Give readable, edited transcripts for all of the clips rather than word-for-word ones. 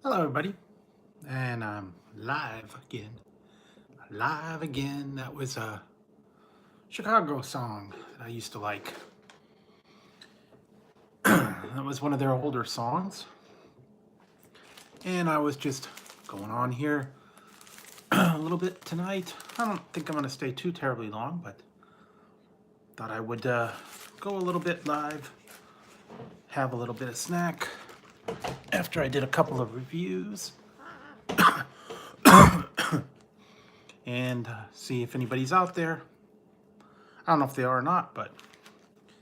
Hello, everybody, and I'm live again. Live again. That was a Chicago song that I used to like. That was one of their older songs, and I was just going on here a little bit tonight. I don't think I'm going to stay too terribly long, but thought I would go a little bit live, have a little bit of snack after I did a couple of reviews, and see if anybody's out there. I don't know if they are or not, but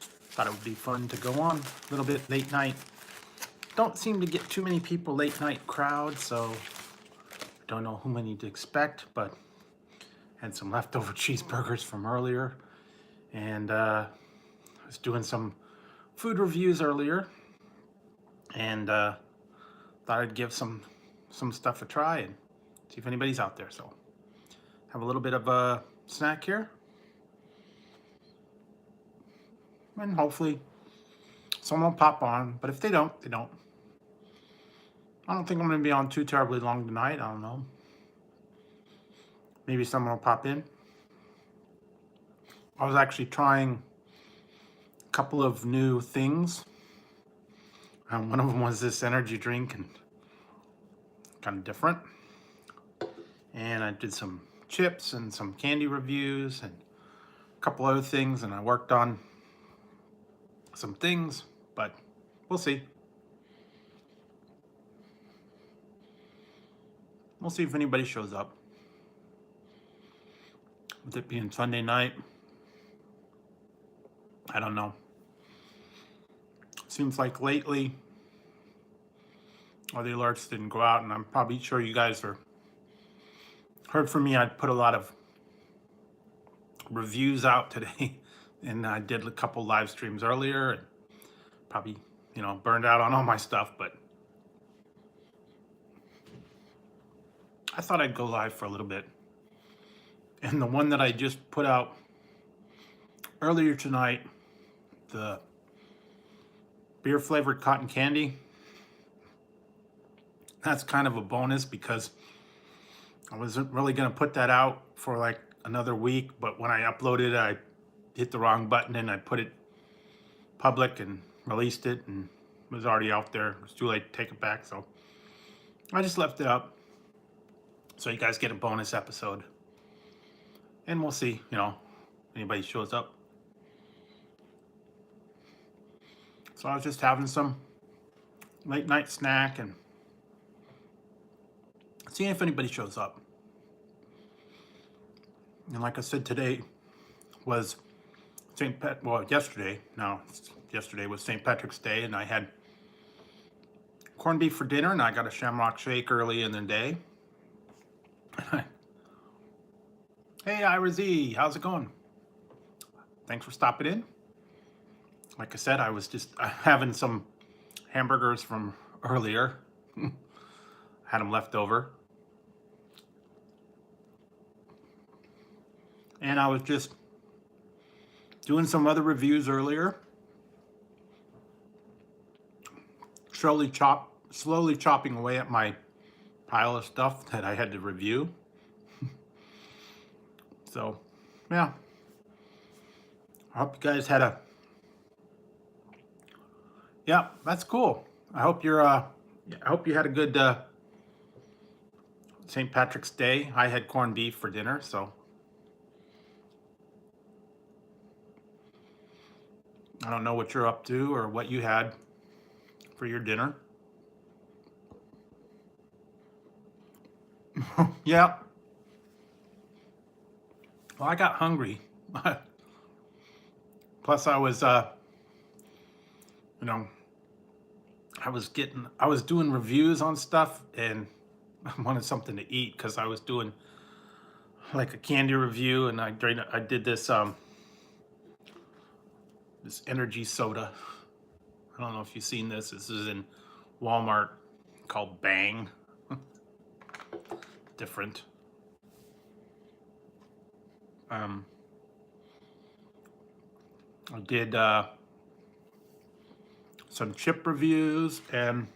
thought it would be fun to go on a little bit late night. Don't seem to get too many people late night crowd, so don't know who many to expect, but had some leftover cheeseburgers from earlier, and I was doing some food reviews earlier, and thought I'd give some stuff a try and see if anybody's out there. So have a little bit of a snack here, and hopefully someone will pop on. But if they don't, they don't. I don't think I'm going to be on too terribly long tonight. I don't know. Maybe someone will pop in. I was actually trying a couple of new things. One of them was this energy drink, and kind of different. And I did some chips and some candy reviews and a couple other things, and I worked on some things, but we'll see. We'll see if anybody shows up. With it being Sunday night, I don't know. Seems like lately, all the alerts didn't go out, and I'm probably sure you guys are heard from me. I put a lot of reviews out today, and I did a couple live streams earlier, and probably burned out on all my stuff, but I thought I'd go live for a little bit. And the one that I just put out earlier tonight, the beer flavored cotton candy, that's kind of a bonus because I wasn't really going to put that out for like another week, but when I uploaded it, I hit the wrong button and I put it public and released it, and it was already out there. It was too late to take it back, so I just left it up so you guys get a bonus episode. And we'll see, anybody shows up. So I was just having some late night snack and seeing if anybody shows up. And like I said, today was yesterday was St. Patrick's Day, and I had corned beef for dinner, and I got a Shamrock Shake early in the day. Hey, Ira Z, how's it going? Thanks for stopping in. Like I said, I was just having some hamburgers from earlier. Had them left over. And I was just doing some other reviews earlier. Slowly chopping away at my pile of stuff that I had to review. So, yeah. I hope you guys had a... Yeah, that's cool. I hope you had a good St. Patrick's Day. I had corned beef for dinner, so I don't know what you're up to or what you had for your dinner. Yeah. Well, I got hungry. Plus, I was, I was doing reviews on stuff, and I wanted something to eat because I was doing like a candy review, and I did this this energy soda. I don't know if you've seen this. This is in Walmart, called Bang. Different. I did some chip reviews, and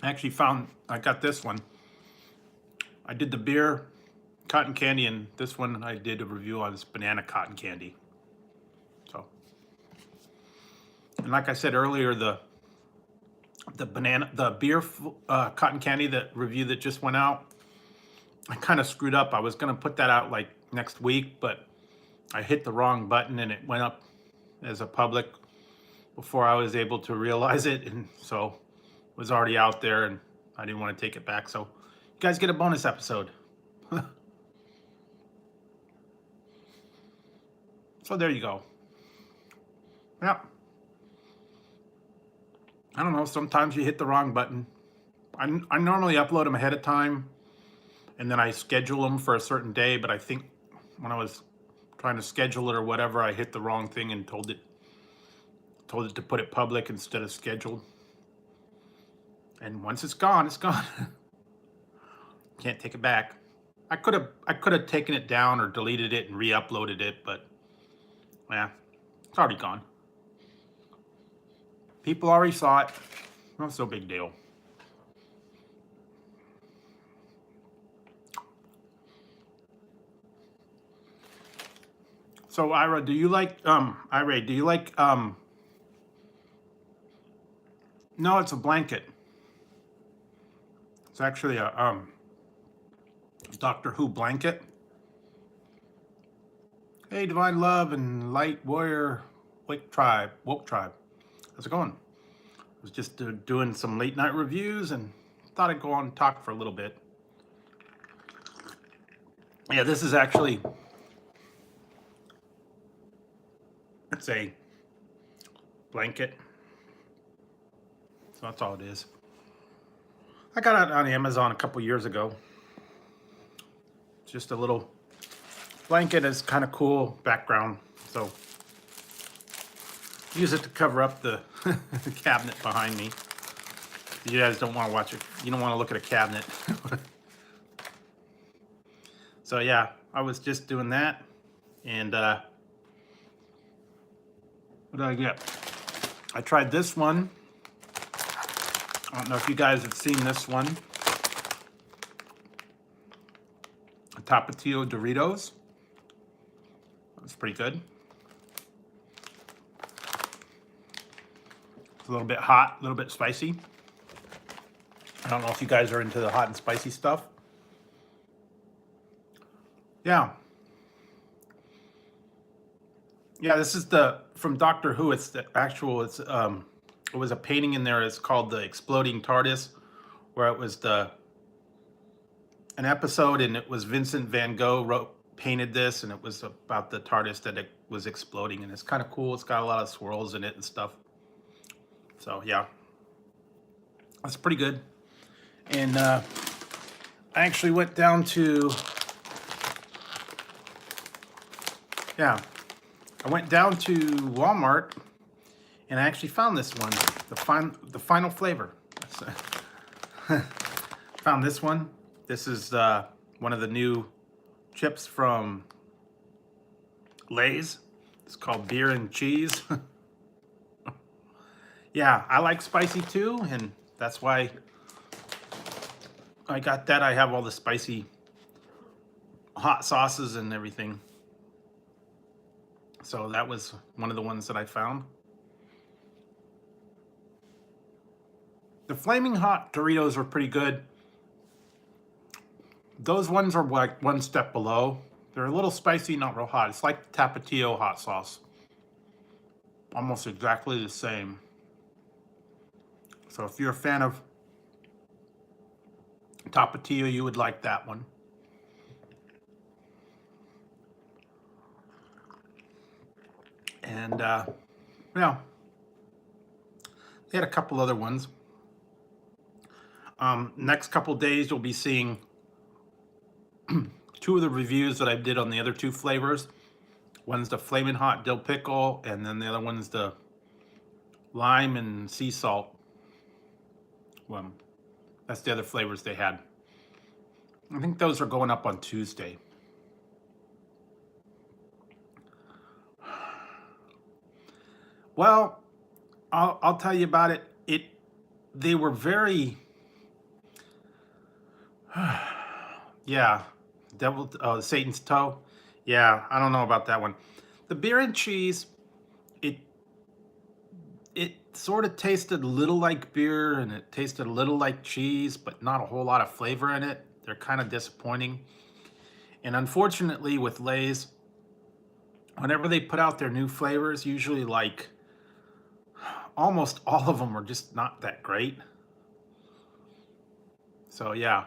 I actually found, I got this one. I did the beer cotton candy, and this one I did a review on this banana cotton candy. So, and like I said earlier, the beer cotton candy, that review that just went out, I kind of screwed up. I was gonna put that out like next week, but I hit the wrong button and it went up as a public before I was able to realize it, and so it was already out there, and I didn't want to take it back. So you guys get a bonus episode. So there you go. Yeah. I don't know, sometimes you hit the wrong button. I normally upload them ahead of time, and then I schedule them for a certain day, but I think when I was trying to schedule it or whatever, I hit the wrong thing and told it to put it public instead of scheduled. And once it's gone, it's gone. Can't take it back. I could have taken it down or deleted it and re-uploaded it, but yeah, it's already gone. People already saw it. Not so big deal. So Ira, do you like Ira, do you like no, it's a blanket. It's actually a Doctor Who blanket. Hey, Divine Love and Light Warrior Woke Tribe. How's it going? I was just doing some late night reviews and thought I'd go on and talk for a little bit. Yeah, this is actually, it's a blanket. So that's all it is. I got it on Amazon a couple years ago. It's just a little blanket. Is kind of cool background. So use it to cover up the, the cabinet behind me. You guys don't want to watch it. You don't want to look at a cabinet. So yeah, I was just doing that. And what did I get? I tried this one. I don't know if you guys have seen this one. Tapatio Doritos. That's pretty good. It's a little bit hot, a little bit spicy. I don't know if you guys are into the hot and spicy stuff. Yeah. Yeah, this is from Doctor Who. It's the actual, it was a painting in there. It's called The Exploding TARDIS, where it was an episode, and it was Vincent van Gogh painted this, and it was about the TARDIS that it was exploding, and it's kind of cool. It's got a lot of swirls in it and stuff. So yeah, that's pretty good. And I actually went down to, yeah, I went down to Walmart, and I actually found this one, the final flavor. Found this one. This is one of the new chips from Lay's. It's called Beer and Cheese. Yeah, I like spicy too, and that's why I got that. I have all the spicy hot sauces and everything. So that was one of the ones that I found. The Flaming Hot Doritos are pretty good. Those ones are like one step below. They're a little spicy, not real hot. It's like the Tapatio hot sauce. Almost exactly the same. So if you're a fan of Tapatio, you would like that one. And yeah, they had a couple other ones. Next couple days, you'll be seeing two of the reviews that I did on the other two flavors. One's the Flamin' Hot Dill Pickle, and then the other one's the lime and sea salt. Well, that's the other flavors they had. I think those are going up on Tuesday. Well, I'll tell you about it. They were very Yeah, Satan's toe. Yeah, I don't know about that one. The beer and cheese, it it sort of tasted a little like beer and it tasted a little like cheese, but not a whole lot of flavor in it. They're kind of disappointing. And unfortunately, with Lay's, whenever they put out their new flavors, usually like almost all of them are just not that great. So yeah.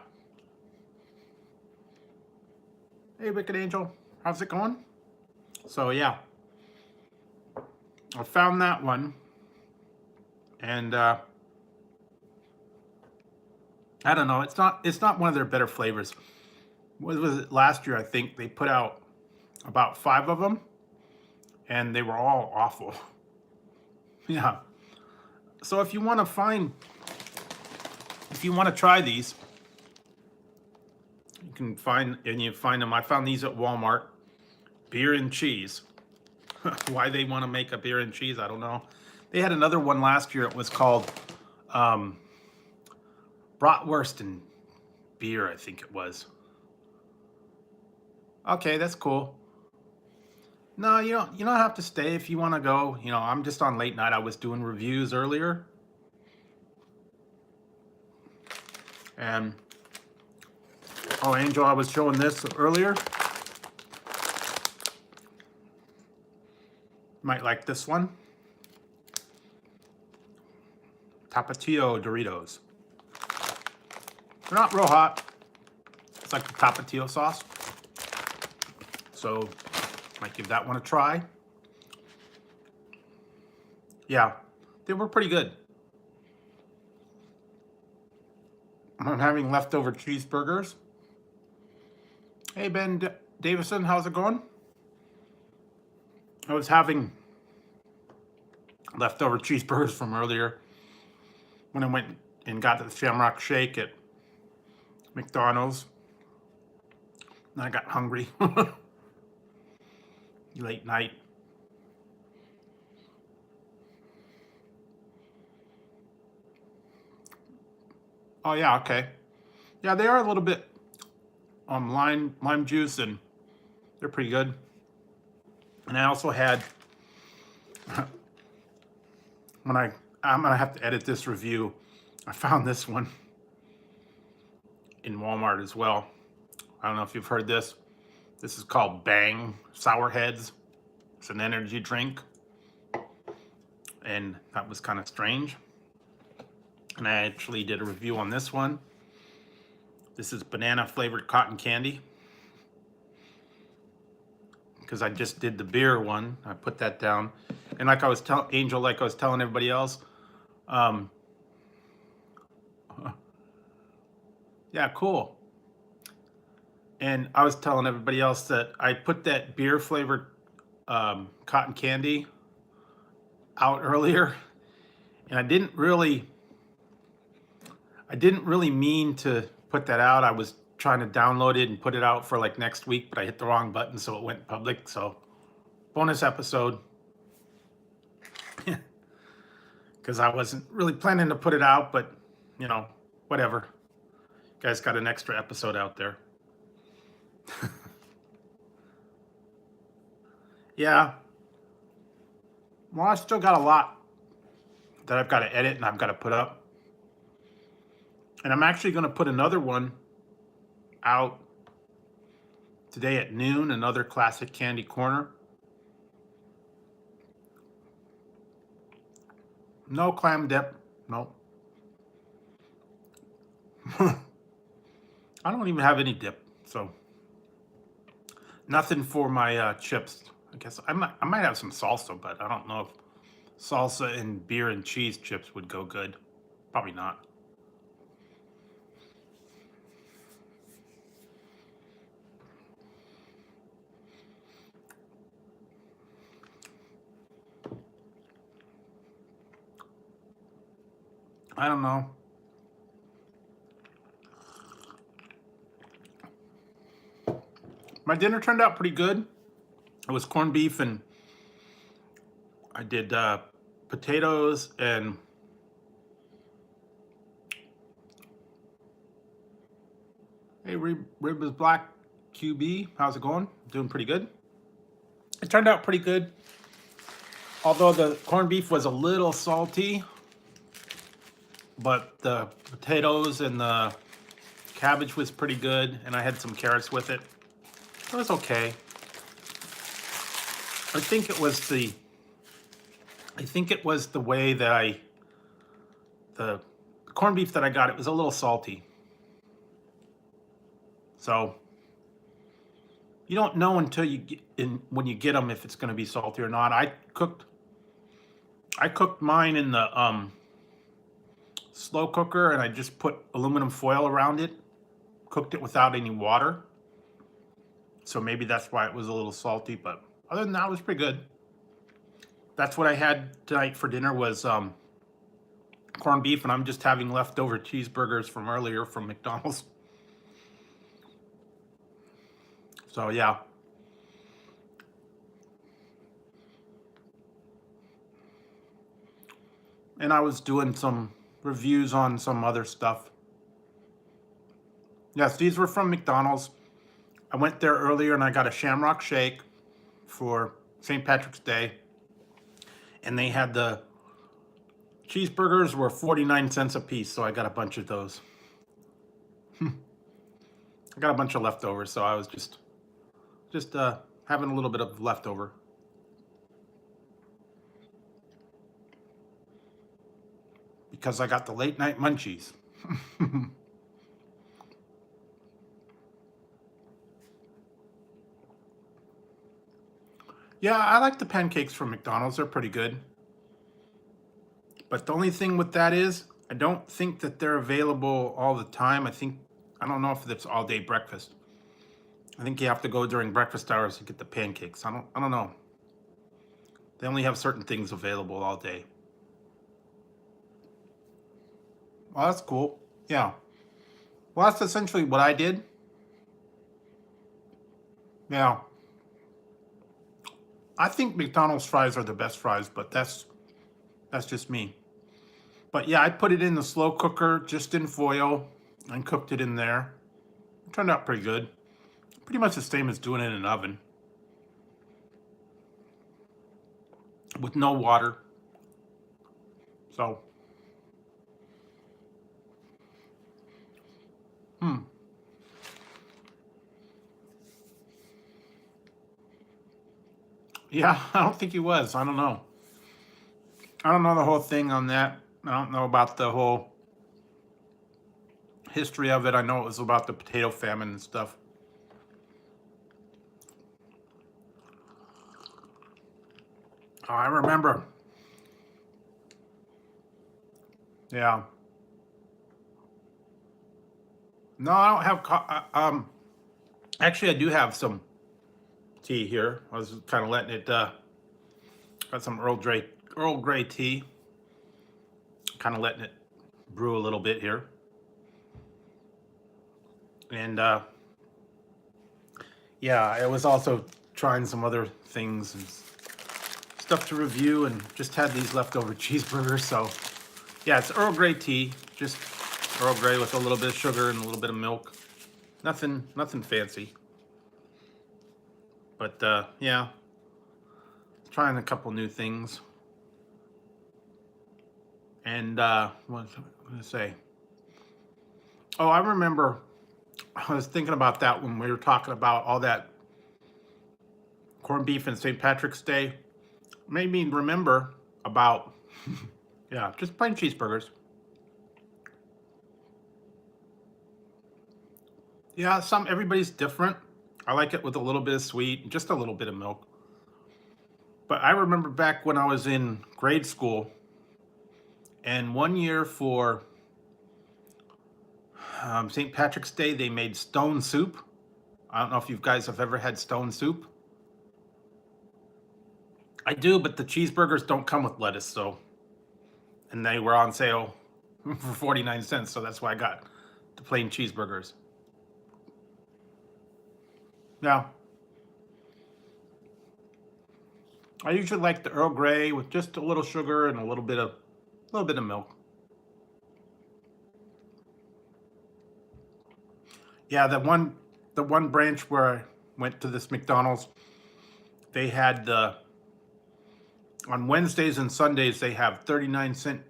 Hey, Wicked Angel, how's it going? So yeah, I found that one, and I don't know. It's not one of their better flavors. What was it last year? I think they put out about 5 of them, and they were all awful. Yeah. So if you want to try these, you find them. I found these at Walmart. Beer and cheese. Why they want to make a beer and cheese, I don't know. They had another one last year. It was called bratwurst and beer, I think it was. Okay, that's cool. No, you don't have to stay if you want to go. I'm just on late night. I was doing reviews earlier. And oh, Angel, I was showing this earlier. Might like this one. Tapatio Doritos. They're not real hot. It's like the Tapatio sauce. So, might give that one a try. Yeah, they were pretty good. I'm having leftover cheeseburgers. Hey, Ben Davison, how's it going? I was having leftover cheeseburgers from earlier when I went and got the Shamrock Shake at McDonald's. And I got hungry. Late night. Oh yeah, okay. Yeah, they are a little bit lime juice, and they're pretty good. And I also had I'm gonna have to edit this review. I found this one in Walmart as well. I don't know if you've heard this. This is called Bang Sour Heads. It's an energy drink, and that was kind of strange. And I actually did a review on this one. This is banana flavored cotton candy, because I just did the beer one. I put that down, and like I was telling Angel, like I was telling everybody else, yeah, cool. And I was telling everybody else that I put that beer flavored cotton candy out earlier, and I didn't really mean to put that out. I was trying to download it and put it out for like next week, but I hit the wrong button, so it went public. So bonus episode, because I wasn't really planning to put it out, but whatever. You guys got an extra episode out there. Yeah. Well, I still got a lot that I've got to edit and I've got to put up. And I'm actually going to put another one out today at noon, another Classic Candy Corner. No clam dip. No. I don't even have any dip, so nothing for my chips. I guess I might have some salsa, but I don't know if salsa and beer and cheese chips would go good. Probably not. I don't know. My dinner turned out pretty good. It was corned beef, and I did potatoes and Hey, Rib is Black QB. How's it going? Doing pretty good. It turned out pretty good. Although the corned beef was a little salty, but the potatoes and the cabbage was pretty good, and I had some carrots with it. It was okay. I think it was the way that the corned beef that I got, it was a little salty. So you don't know until when you get them if it's going to be salty or not. I cooked mine in the slow cooker, and I just put aluminum foil around it. Cooked it without any water. So maybe that's why it was a little salty, but other than that, it was pretty good. That's what I had tonight for dinner was corned beef, and I'm just having leftover cheeseburgers from earlier from McDonald's. So yeah. And I was doing some reviews on some other stuff. Yes, these were from McDonald's. I went there earlier and I got a Shamrock Shake for St. Patrick's Day. And they had the cheeseburgers were 49 cents a piece, so I got a bunch of those. I got a bunch of leftovers, so I was just having a little bit of leftover. Because I got the late night munchies. Yeah, I like the pancakes from McDonald's. They're pretty good. But the only thing with that is, I don't think that they're available all the time. I don't know if it's all day breakfast. I think you have to go during breakfast hours to get the pancakes. I don't know. They only have certain things available all day. Well, that's cool. Yeah. Well, that's essentially what I did. Yeah. I think McDonald's fries are the best fries, but that's just me. But yeah, I put it in the slow cooker, just in foil, and cooked it in there. It turned out pretty good. Pretty much the same as doing it in an oven. With no water. So. Yeah, I don't think he was. I don't know. I don't know the whole thing on that. I don't know about the whole history of it. I know it was about the potato famine and stuff. Oh, I remember. Yeah. No, I don't have. Actually, I do have some tea here. I was kind of letting it. Got some Earl Grey tea. Kind of letting it brew a little bit here. And yeah, I was also trying some other things and stuff to review, and just had these leftover cheeseburgers. So yeah, it's Earl Grey tea, just Earl Grey with a little bit of sugar and a little bit of milk. Nothing fancy. But yeah, trying a couple new things. And what was I going to say? Oh, I remember I was thinking about that when we were talking about all that corned beef and St. Patrick's Day. It made me remember about, yeah, just plain cheeseburgers. Yeah, everybody's different. I like it with a little bit of sweet, just a little bit of milk. But I remember back when I was in grade school, and one year for St. Patrick's Day, they made stone soup. I don't know if you guys have ever had stone soup. I do, but the cheeseburgers don't come with lettuce, so. And they were on sale for 49 cents, so that's why I got the plain cheeseburgers. Yeah. I usually like the Earl Grey with just a little sugar and a little bit of milk. Yeah, the one branch where I went to this McDonald's, they had on Wednesdays and Sundays they have 39-cent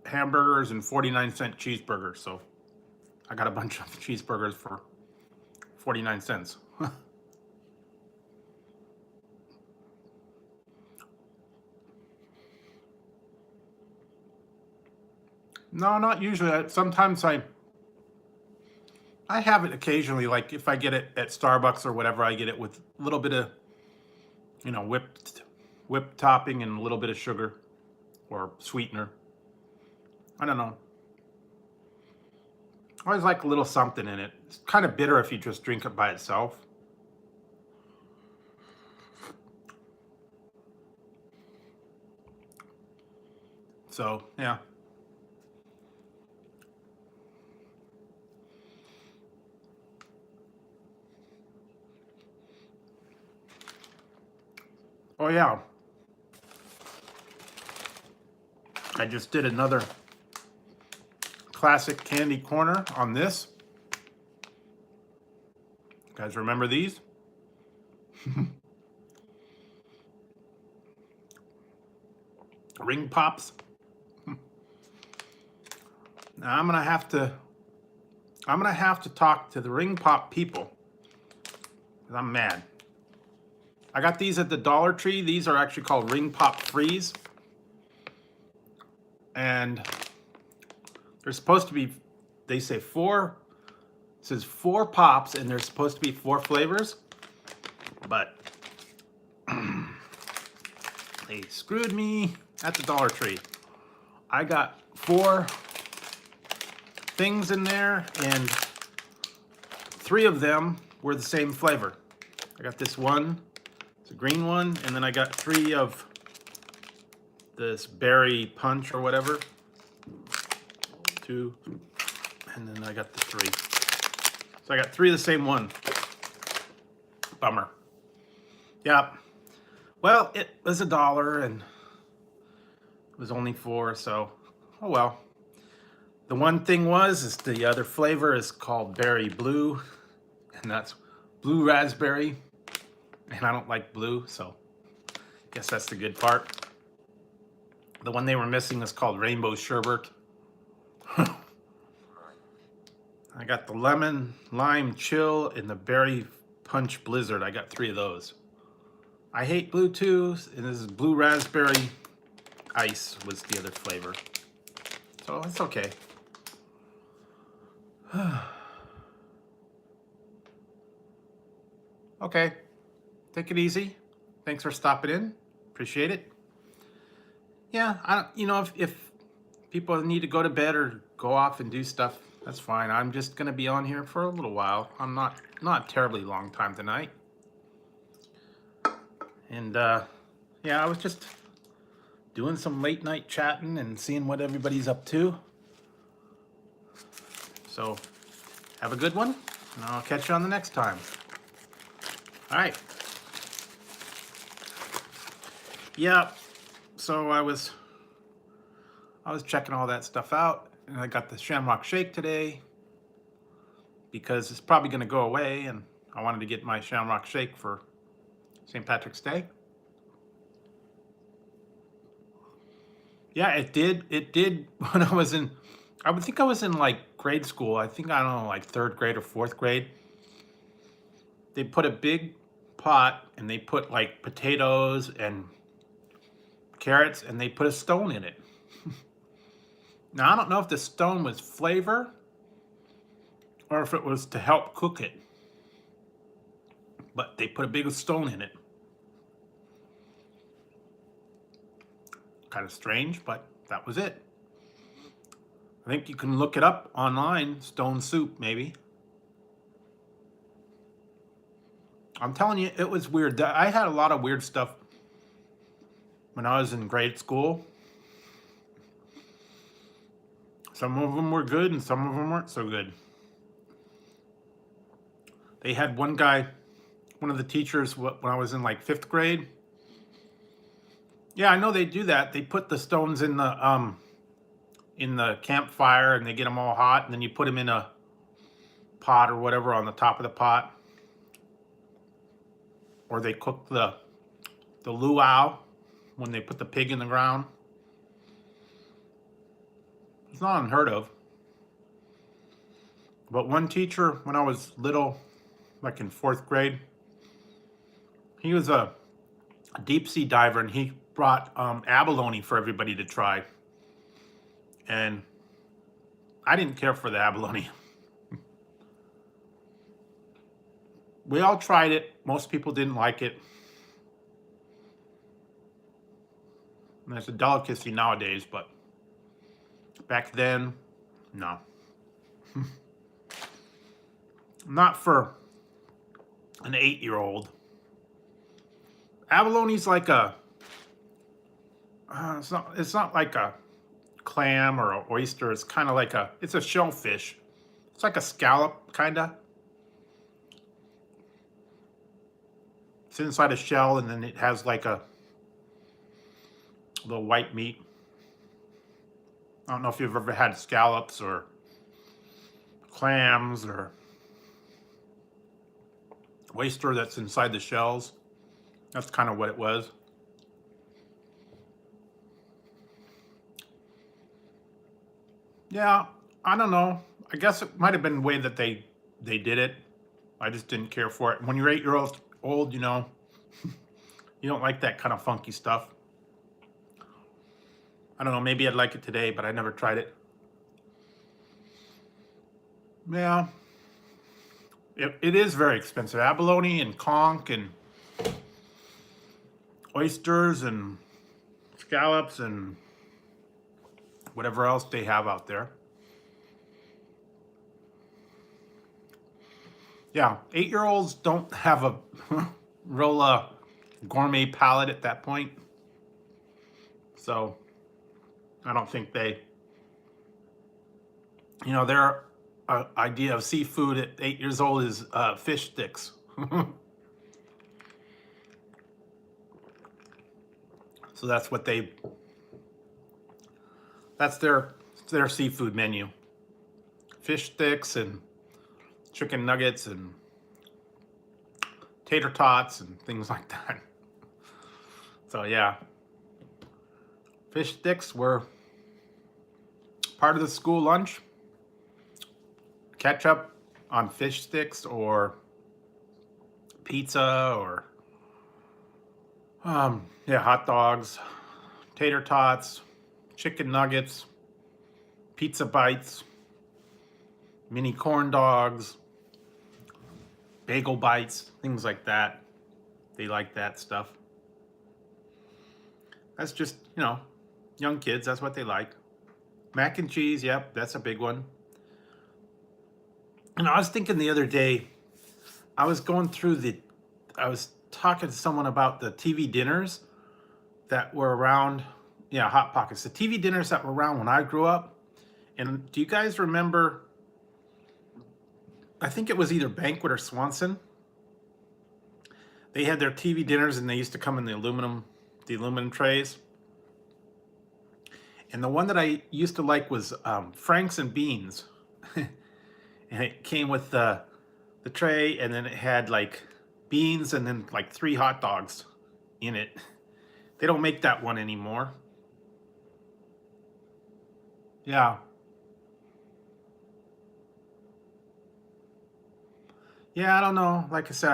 hamburgers and 49-cent cheeseburgers. So I got a bunch of cheeseburgers for 49 cents. No, not usually. Sometimes I have it occasionally. Like if I get it at Starbucks or whatever, I get it with a little bit of, whipped topping and a little bit of sugar or sweetener. I don't know. I always like a little something in it. It's kind of bitter if you just drink it by itself. So, yeah. Oh, yeah. I just did another classic candy corner on this. You guys remember these? Ring Pops. Now I'm gonna have to talk to the Ring Pop people, 'cause I'm mad. I got these at the Dollar Tree. These are actually called Ring Pop Freeze. And they're supposed to be, they say it says 4 pops, and there's supposed to be 4 flavors. But they screwed me at the Dollar Tree. I got 4 things in there, and 3 of them were the same flavor. I got this one, it's a green one, and then I got 3 of this berry punch or whatever. 2, and then I got the 3. So I got 3 of the same one. Bummer. Yeah. Well, it was $1 and it was only 4, so oh well. The one thing is the other flavor is called Berry Blue, and that's blue raspberry, and I don't like blue, so I guess that's the good part. The one they were missing is called Rainbow Sherbet. I got the lemon lime chill and the berry punch blizzard. I got 3 of those. I hate blue too, and this is blue raspberry ice was the other flavor. So it's okay. Okay, take it easy. Thanks for stopping in. Appreciate it. Yeah, if people need to go to bed or go off and do stuff, that's fine. I'm just gonna be on here for a little while. I'm not a terribly long time tonight. And yeah, I was just doing some late night chatting and seeing what everybody's up to. So have a good one, and I'll catch you on the next time. All right. Yeah, so I was checking all that stuff out, and I got the Shamrock Shake today because it's probably going to go away, and I wanted to get my Shamrock Shake for St. Patrick's Day. Yeah, it did when I was in, I would think I was in like grade school. I think, I don't know, like 3rd grade or 4th grade. They put a big pot and they put like potatoes and carrots, and they put a stone in it. Now, I don't know if the stone was flavor or if it was to help cook it, but they put a big stone in it. Kind of strange, but that was it. I think you can look it up online, stone soup, maybe. I'm telling you, it was weird. I had a lot of weird stuff when I was in grade school. Some of them were good and some of them weren't so good. They had one guy, one of the teachers, when I was in like 5th grade. Yeah, I know they do that. They put the stones in the campfire, and they get them all hot, and then you put them in a pot or whatever on the top of the pot. Or they cook the luau when they put the pig in the ground. It's not unheard of. But one teacher, when I was little, like in 4th grade, he was a deep sea diver, and he brought abalone for everybody to try. And I didn't care for the abalone. We all tried it. Most people didn't like it. And it's a delicacy nowadays, but back then, no. Not for an 8-year-old. Abalone's like a, it's not like a clam or an oyster. It's kind of like it's a shellfish. It's like a scallop, kind of. It's inside a shell, and then it has like a little white meat. I don't know if you've ever had scallops or clams or oyster that's inside the shells. That's kind of what it was. Yeah, I don't know. I guess it might have been the way that they did it. I just didn't care for it. When you're 8 years old, you know, you don't like that kind of funky stuff. I don't know, maybe I'd like it today, but I never tried it. Yeah, it is very expensive. Abalone and conch and oysters and scallops and whatever else they have out there. Yeah, 8-year-olds don't have a real gourmet palate at that point. So I don't think they, you know, their idea of seafood at 8 years old is fish sticks. So that's what that's their seafood menu. Fish sticks and chicken nuggets and tater tots and things like that. So yeah, fish sticks were part of the school lunch. Ketchup on fish sticks, or pizza, or yeah, hot dogs, tater tots, chicken nuggets, pizza bites, mini corn dogs, bagel bites, things like that. They like that stuff. That's just, you know, young kids, that's what they like. Mac and cheese, yep, that's a big one. And I was thinking the other day, I was talking to someone about the TV dinners that were around, yeah, Hot Pockets. The TV dinners that were around when I grew up. And do you guys remember, I think it was either Banquet or Swanson. They had their TV dinners, and they used to come in the aluminum trays. And the one that I used to like was Franks and Beans. And it came with the tray, and then it had like beans and then like 3 hot dogs in it. They don't make that one anymore. Yeah. Yeah, I don't know. Like I said,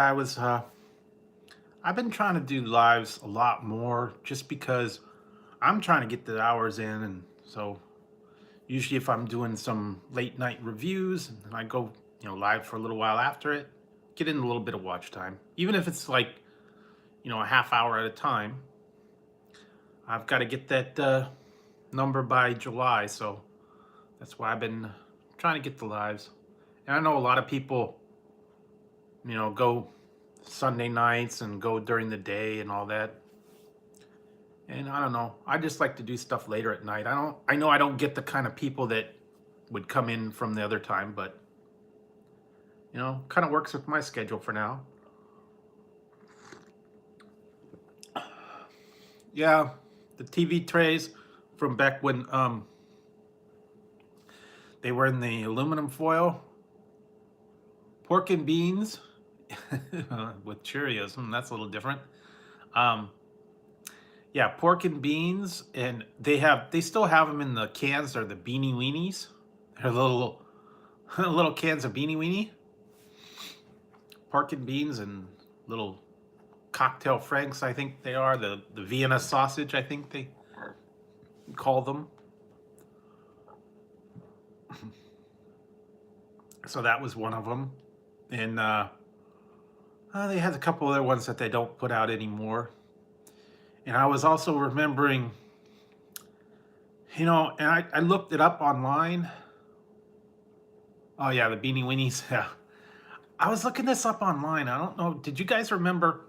I've been trying to do lives a lot more just because I'm trying to get the hours in, and so usually if I'm doing some late night reviews, and I go, you know, live for a little while after it, get in a little bit of watch time. Even if it's like, you know, a half hour at a time. I've got to get that number by July, so that's why I've been trying to get the lives. And I know a lot of people, you know, go Sunday nights and go during the day and all that. And I don't know. I just like to do stuff later at night. I know I don't get the kind of people that would come in from the other time, but you know, kind of works with my schedule for now. Yeah, the TV trays from back when they were in the aluminum foil. pork and beans with Cheerios. That's a little different. Um, yeah, pork and beans, and they still have them in the cans. They're the Beanie Weenies. They're little little cans of Beanie Weenie. Pork and beans and little cocktail franks, I think they are. The Vienna sausage, I think they call them. So that was one of them. And they had a couple other ones that they don't put out anymore. And I was also remembering, and I looked it up online. Oh yeah, the Beanie Weenies. Yeah. I was looking this up online. I don't know. Did you guys remember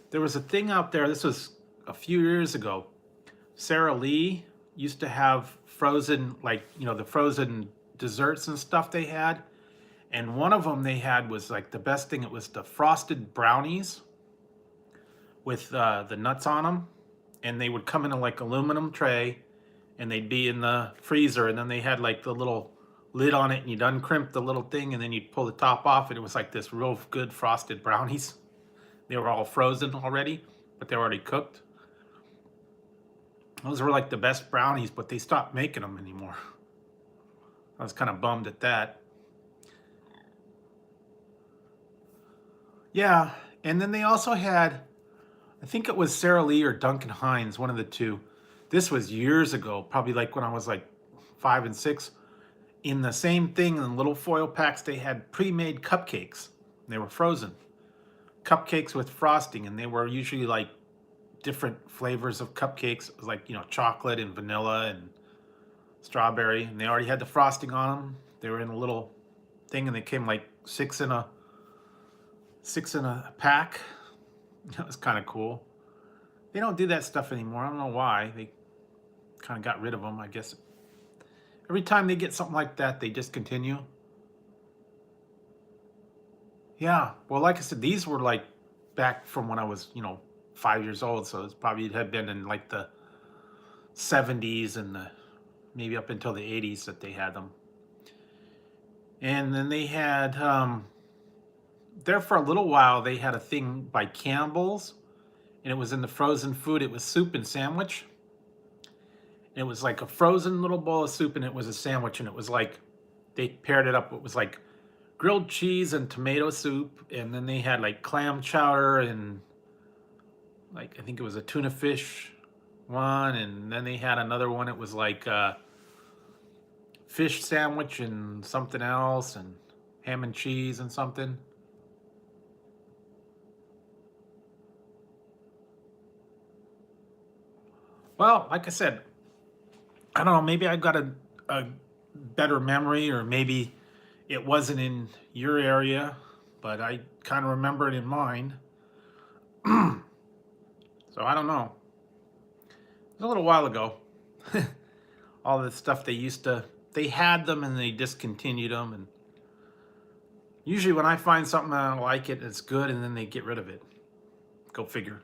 there was a thing out there? This was a few years ago. Sara Lee used to have frozen, like, the frozen desserts and stuff they had. And one of them they had was like the best thing. It was the frosted brownies with the nuts on them. And they would come in a like aluminum tray and they'd be in the freezer. And then they had like the little lid on it and you'd uncrimp the little thing and then you'd pull the top off and it was like this real good frosted brownies. They were all frozen already, but they were already cooked. Those were like the best brownies, but they stopped making them anymore. I was kind of bummed at that. Yeah, and then they also had, I think it was Sara Lee or Duncan Hines, one of the two. This was years ago, probably like when I was like 5 and 6. In the same thing, in little foil packs, they had pre-made cupcakes. They were frozen. Cupcakes with frosting, and they were usually like different flavors of cupcakes, like, chocolate and vanilla and strawberry. And they already had the frosting on them. They were in a little thing, and they came like six in a pack. That was kind of cool. They don't do that stuff anymore. I don't know why. They kind of got rid of them, I guess. Every time they get something like that, they discontinue. Yeah, well, like I said, these were like back from when I was, 5 years old. So it had been in like the 70s and maybe up until the 80s that they had them. And then they had, there for a little while, they had a thing by Campbell's. And it was in the frozen food. It was soup and sandwich. It was like a frozen little bowl of soup, and it was a sandwich, and it was like, they paired it up. It was like grilled cheese and tomato soup, and then they had like clam chowder and like, I think it was a tuna fish one, and then they had another one. It was like fish sandwich and something else, and ham and cheese and something. Well, like I said, I don't know, maybe I got a better memory, or maybe it wasn't in your area, but I kind of remember it in mine. So I don't know. It was a little while ago. All the stuff they had them and they discontinued them. And usually when I find something I don't like it, it's good, and then they get rid of it. Go figure,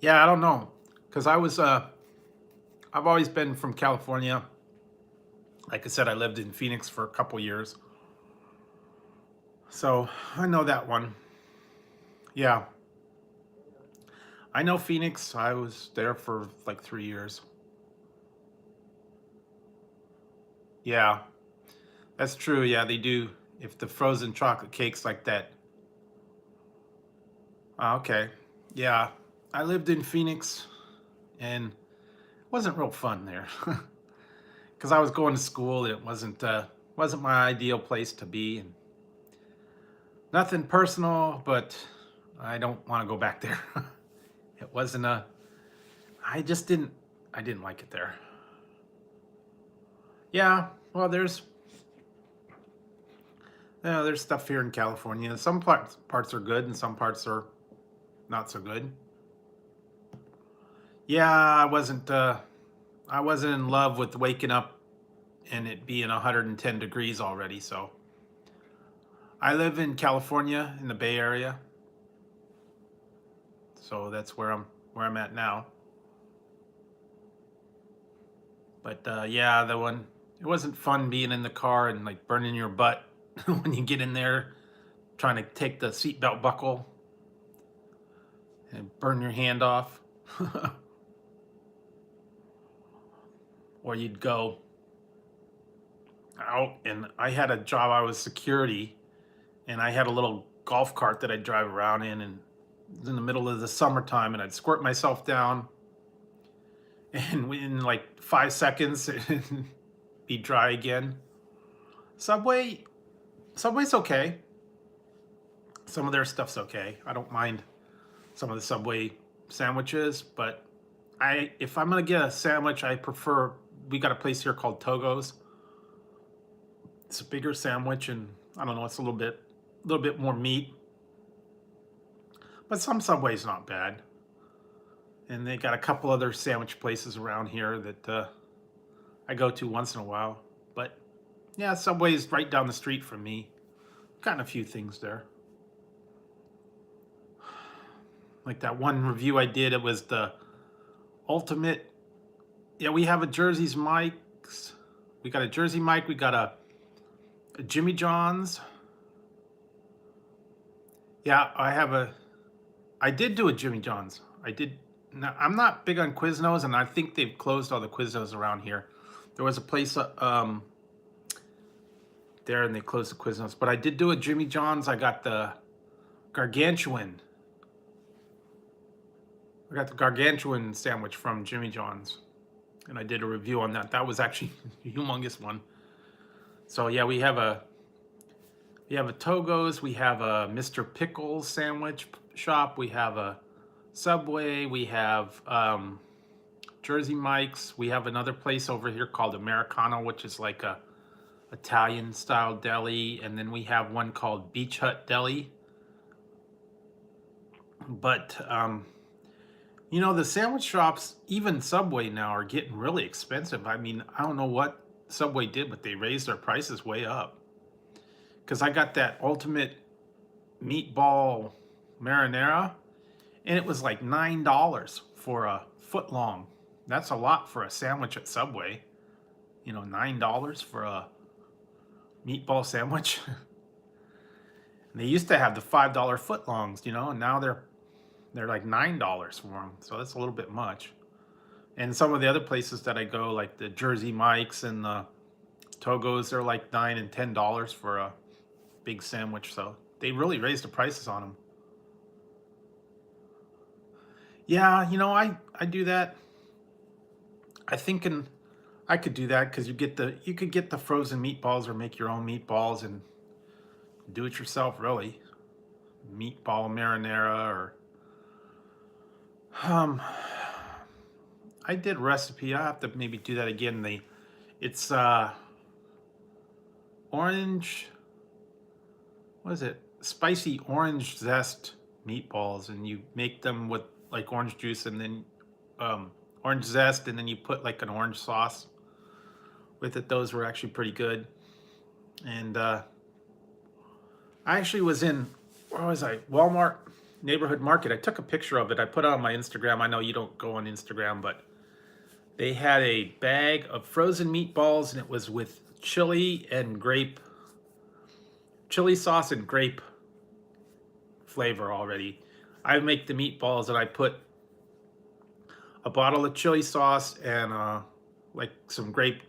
Yeah, I don't know, because I've always been from California. Like I said, I lived in Phoenix for a couple years, so I know that one. Yeah, I know Phoenix. I was there for like 3 years. Yeah, that's true. Yeah, they do. If the frozen chocolate cakes like that. Okay. Yeah, I lived in Phoenix, and it wasn't real fun there. Because I was going to school, and it wasn't my ideal place to be. And nothing personal, but I don't want to go back there. It wasn't I didn't like it there. Yeah, well, there's stuff here in California. Some parts are good, and some parts are not so good. Yeah, I wasn't in love with waking up and it being 110 degrees already. So I live in California in the Bay Area. So that's where I'm at now. But yeah, the one, it wasn't fun being in the car and like burning your butt when you get in there trying to take the seatbelt buckle and burn your hand off. Or you'd go out, and I had a job, I was security, and I had a little golf cart that I'd drive around in, and it was in the middle of the summertime, and I'd squirt myself down, and in like 5 seconds, it'd be dry again. Subway's okay. Some of their stuff's okay. I don't mind some of the Subway sandwiches, but if I'm gonna get a sandwich, I prefer, we got a place here called Togo's. It's a bigger sandwich, and I don't know, it's a little bit more meat. But some Subway's not bad. And they got a couple other sandwich places around here that I go to once in a while. But yeah, Subway's right down the street from me. Gotten a few things there. Like that one review I did, it was the ultimate. Yeah, we have a Jersey's Mike's. We got a Jersey Mike. We got a Jimmy John's. Yeah, I did do a Jimmy John's. I did. Now, I'm not big on Quiznos, and I think they've closed all the Quiznos around here. There was a place there, and they closed the Quiznos. But I did do a Jimmy John's. I got the gargantuan. I got the gargantuan sandwich from Jimmy John's, and I did a review on that. That was actually a humongous one. So yeah, we have a Togo's, we have a Mr. Pickles sandwich shop, we have a Subway, we have Jersey Mike's, we have another place over here called Americano, which is like a Italian style deli, and then we have one called Beach Hut Deli. But you know, the sandwich shops, even Subway now, are getting really expensive. I mean, I don't know what Subway did, but they raised their prices way up. Because I got that ultimate meatball marinara, and it was like $9 for a foot long. That's a lot for a sandwich at Subway. You know, $9 for a meatball sandwich. And they used to have the $5 foot longs, you know, and now they're like $9 for them. So that's a little bit much. And some of the other places that I go, like the Jersey Mike's and the Togo's, they're like $9 and $10 for a big sandwich. So they really raised the prices on them. Yeah, you know, I do that. I thinking I could do that because you could get the frozen meatballs or make your own meatballs and do it yourself, really. Meatball marinara, or I did recipe. I have to maybe do that again. It's orange, what is it? Spicy orange zest meatballs, and you make them with like orange juice and then orange zest, and then you put like an orange sauce with it. Those were actually pretty good. And I actually was in, where was I? Walmart Neighborhood Market. I took a picture of it. I put it on my Instagram. I know you don't go on Instagram, but they had a bag of frozen meatballs, and it was with chili sauce and grape flavor already. I make the meatballs, and I put a bottle of chili sauce and like some grape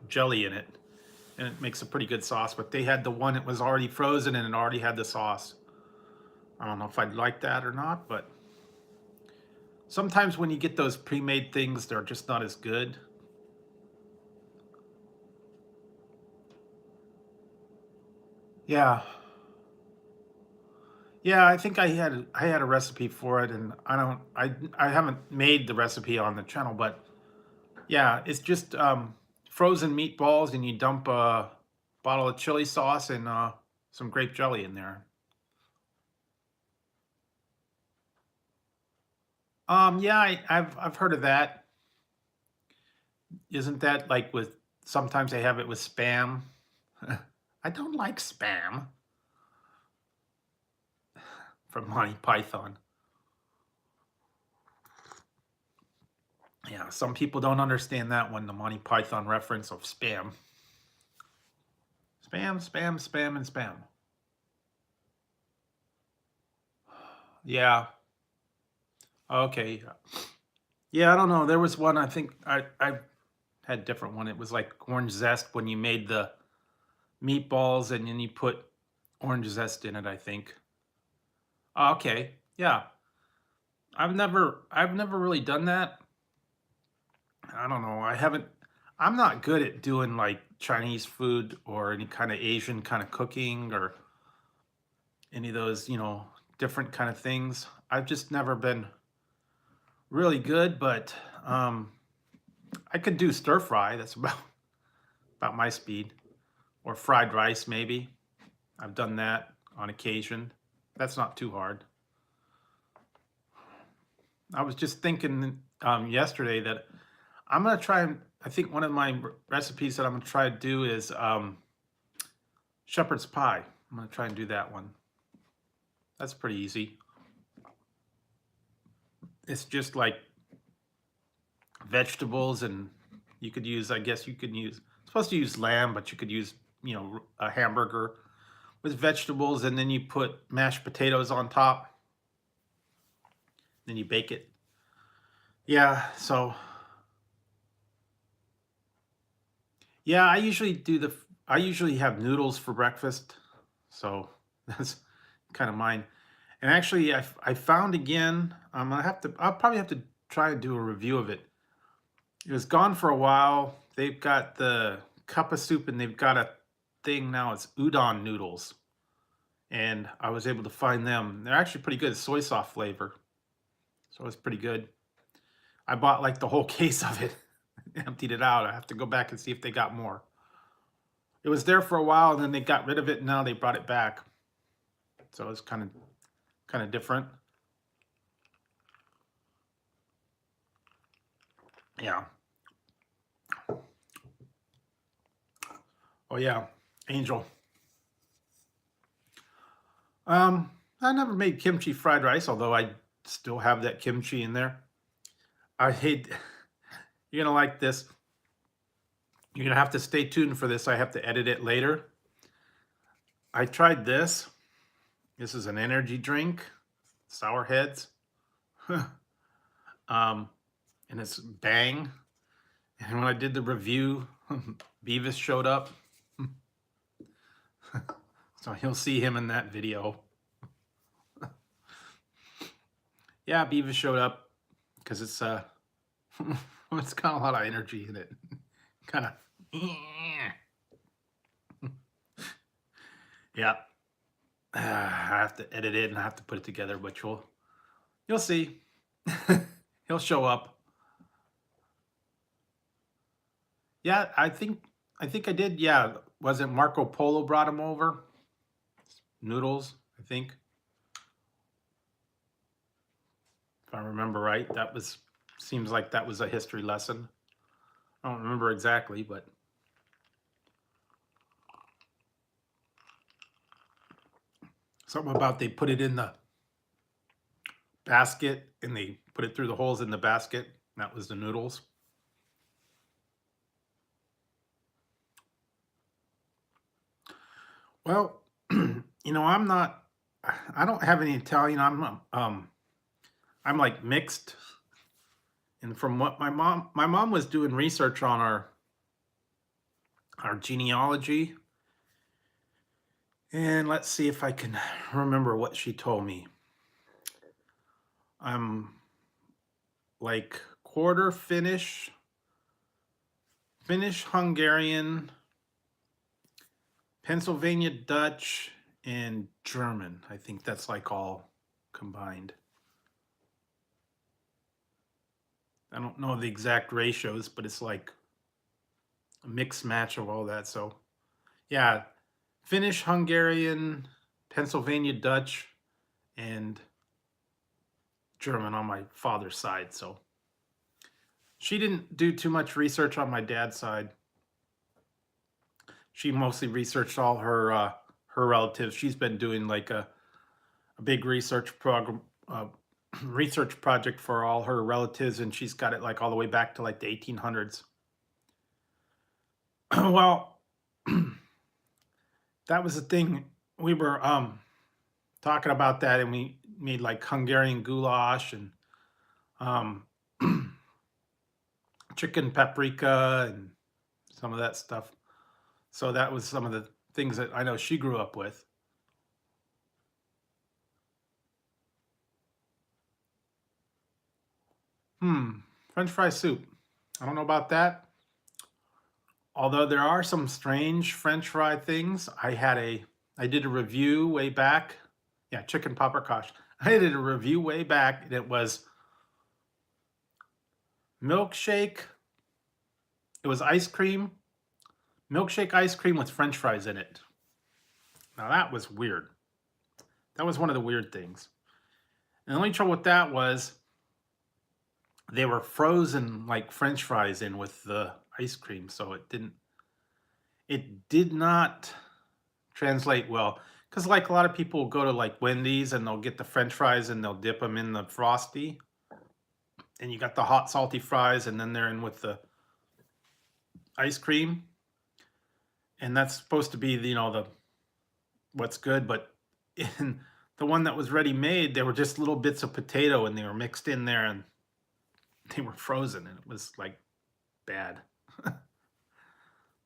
jelly in it, and it makes a pretty good sauce. But they had the one that was already frozen, and it already had the sauce. I don't know if I'd like that or not, but sometimes when you get those pre-made things, they're just not as good. Yeah. Yeah, I think I had a recipe for it, and I haven't made the recipe on the channel, but yeah, it's just frozen meatballs, and you dump a bottle of chili sauce and some grape jelly in there. Yeah, I've heard of that. Isn't that like with, sometimes they have it with Spam? I don't like Spam from Monty Python. Yeah, some people don't understand that one, the Monty Python reference of spam. Spam, spam, spam, and spam. Yeah. Okay. Yeah, I don't know. There was one, I think I had a different one. It was like orange zest when you made the meatballs and then you put orange zest in it, I think. Okay. Yeah. I've never really done that. I don't know. I'm not good at doing like Chinese food or any kind of Asian kind of cooking or any of those, different kind of things. I've just never been really good, but um I could do stir fry. That's about my speed. Or fried rice maybe. I've done that on occasion. That's not too hard. I was just thinking yesterday that I'm gonna try and I think one of my recipes that I'm gonna try to do is shepherd's pie. I'm gonna try and do that one. That's pretty easy. It's just like vegetables, and you could use, I guess you could use, supposed to use lamb, but you could use, a hamburger with vegetables, and then you put mashed potatoes on top, then you bake it. Yeah, so yeah, I usually have noodles for breakfast, so that's kind of mine. And actually, I found again. I'll probably have to try and do a review of it. It was gone for a while. They've got the cup of soup, and they've got a thing now. It's udon noodles, and I was able to find them. They're actually pretty good. Soy sauce flavor, so it's pretty good. I bought like the whole case of it, emptied it out. I have to go back and see if they got more. It was there for a while, and then they got rid of it. And now they brought it back, so it's kind of different. Yeah. Oh yeah, Angel. I never made kimchi fried rice, although I still have that kimchi in there. I hate. You're gonna like this. You're gonna have to stay tuned for this. I have to edit it later. I tried this. This is an energy drink, Sour Heads. um, and it's Bang. And when I did the review, Beavis showed up. So you'll see him in that video. Yeah, Beavis showed up because it's it's got a lot of energy in it. Kind of yeah. I have to edit it and I have to put it together, but you'll see. He'll show up. Yeah, I think I did. Yeah, was it Marco Polo brought him over? Noodles, I think. If I remember right, that was seems like that was a history lesson. I don't remember exactly, but something about they put it in the basket and they put it through the holes in the basket. That was the noodles. Well, I'm not. I don't have any Italian. I'm like mixed. And from what my mom was doing research on our genealogy, and let's see if I can remember what she told me. I'm like quarter Finnish, Hungarian, Pennsylvania Dutch, and German. I think that's like all combined. I don't know the exact ratios, but it's like a mixed match of all that. So, yeah, Finnish, Hungarian, Pennsylvania Dutch, and German on my father's side. So, she didn't do too much research on my dad's side. She mostly researched all her relatives. She's been doing like a big research program research project for all her relatives, and she's got it like all the way back to like the 1800s. Well, that was the thing. We were talking about that, and we made like Hungarian goulash and um, chicken paprika and some of that stuff. So that was some of the things that I know she grew up with. French fry soup. I don't know about that. Although there are some strange French fry things. I did a review way back. Yeah, chicken paprikash. I did a review way back, and it was milkshake. It was ice cream, milkshake ice cream with French fries in it. Now that was weird. That was one of the weird things. And the only trouble with that was they were frozen like French fries in with the ice cream, so it did not translate well. Because like a lot of people go to like Wendy's and they'll get the French fries and they'll dip them in the Frosty, and you got the hot salty fries, and then they're in with the ice cream, and that's supposed to be the what's good. But in the one that was ready made, there were just little bits of potato and they were mixed in there, and they were frozen, and it was like bad.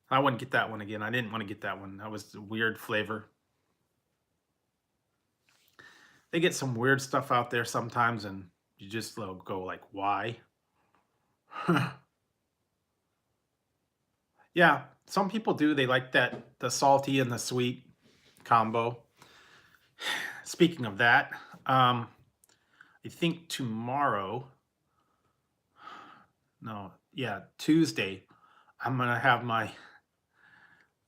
I wouldn't get that one again. I didn't want to get that one. That was a weird flavor. They get some weird stuff out there sometimes, and you just go like, why? Yeah, some people do. They like the salty and the sweet combo. Speaking of that, I think tomorrow, no, yeah, Tuesday, I'm gonna have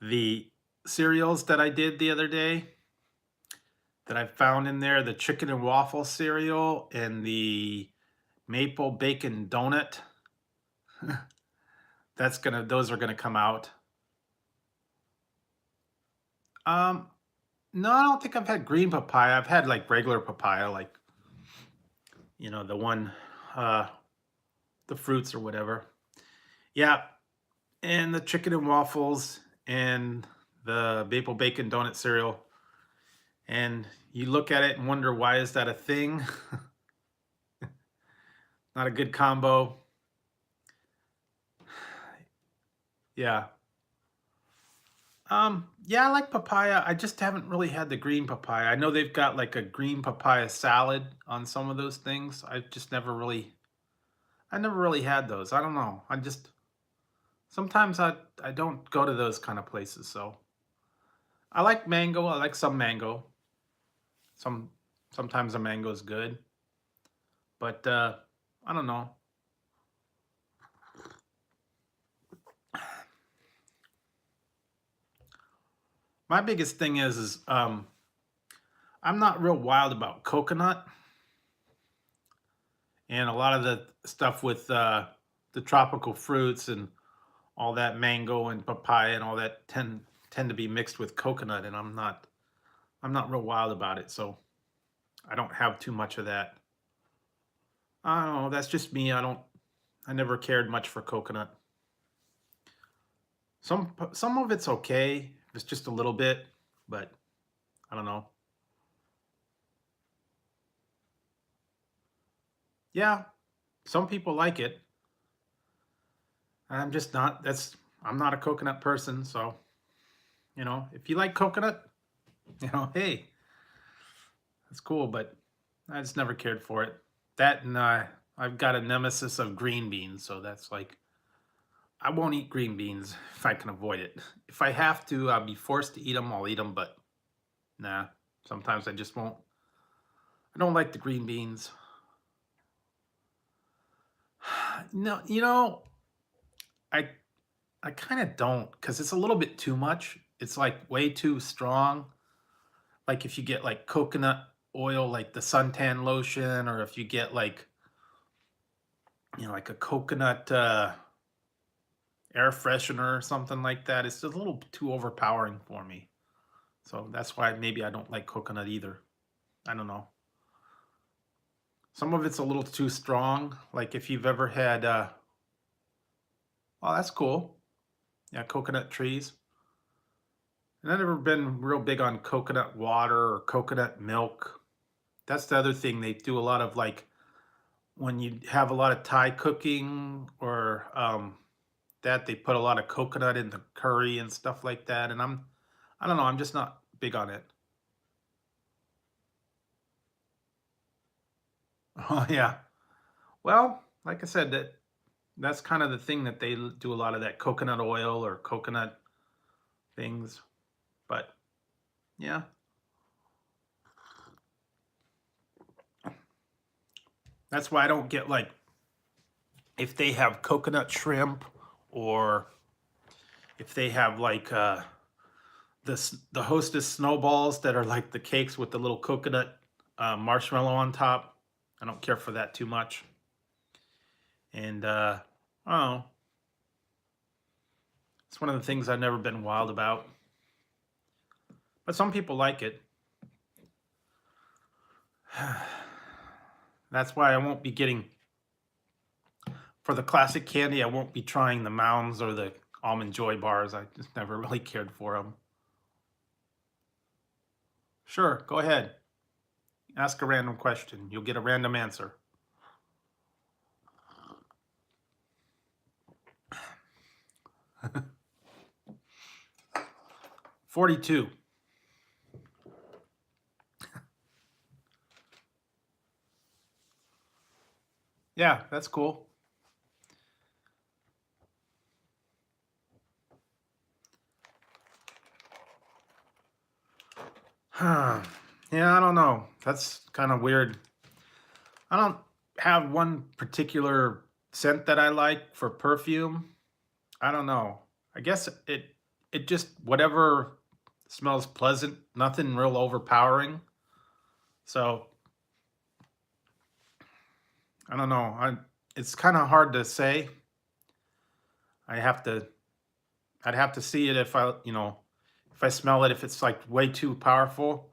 the cereals that I did the other day that I found in there, the chicken and waffle cereal and the maple bacon donut. Those are gonna come out. No, I don't think I've had green papaya. I've had like regular papaya, like the one, uh, the fruits or whatever. Yeah, and the chicken and waffles and the maple bacon donut cereal. And you look at it and wonder, why is that a thing? Not a good combo. Yeah. Yeah, I like papaya. I just haven't really had the green papaya. I know they've got like a green papaya salad on some of those things. I never really had those. I don't know. Sometimes I don't go to those kind of places, so I like mango. I like some mango. Some Sometimes a mango is good, but I don't know. My biggest thing is I'm not real wild about coconut, and a lot of the stuff with the tropical fruits and all that mango and papaya and all that tend to be mixed with coconut, and I'm not real wild about it, so I don't have too much of that. I don't know. That's just me. I never cared much for coconut. Some of it's okay. It's just a little bit, but I don't know. Yeah, some people like it. I'm just not. I'm not a coconut person, so if you like coconut, hey, that's cool. But I just never cared for it. That and I've got a nemesis of green beans, so that's like I won't eat green beans if I can avoid it. If I have to, I'll be forced to eat them. I'll eat them, but nah. Sometimes I just won't. I don't like the green beans. No, I I kind of don't, because it's a little bit too much. It's like way too strong. Like if you get like coconut oil, like the suntan lotion, or if you get like like a coconut air freshener or something like that, it's just a little too overpowering for me. So that's why maybe I don't like coconut either. I don't know. Some of it's a little too strong. Like if you've ever had, oh, that's cool. Yeah, coconut trees. And I've never been real big on coconut water or coconut milk. That's the other thing. They do a lot of like when you have a lot of Thai cooking or that they put a lot of coconut in the curry and stuff like that. And I don't know, I'm just not big on it. Oh yeah. Well, like I said, that's kind of the thing that they do a lot of that coconut oil or coconut things. But yeah, that's why I don't get like if they have coconut shrimp or if they have like the Hostess snowballs that are like the cakes with the little coconut marshmallow on top. I don't care for that too much. And oh, it's one of the things I've never been wild about. But some people like it. That's why I won't be getting for the classic candy. I won't be trying the Mounds or the Almond Joy bars. I just never really cared for them. Sure, go ahead. Ask a random question. You'll get a random answer. $42. Yeah, that's cool. Yeah, I don't know. That's kind of weird. I don't have one particular scent that I like for perfume. I don't know. I guess it just whatever smells pleasant, nothing real overpowering. So I don't know. It's kind of hard to say. I have to I'd have to see it if if I smell it if it's like way too powerful.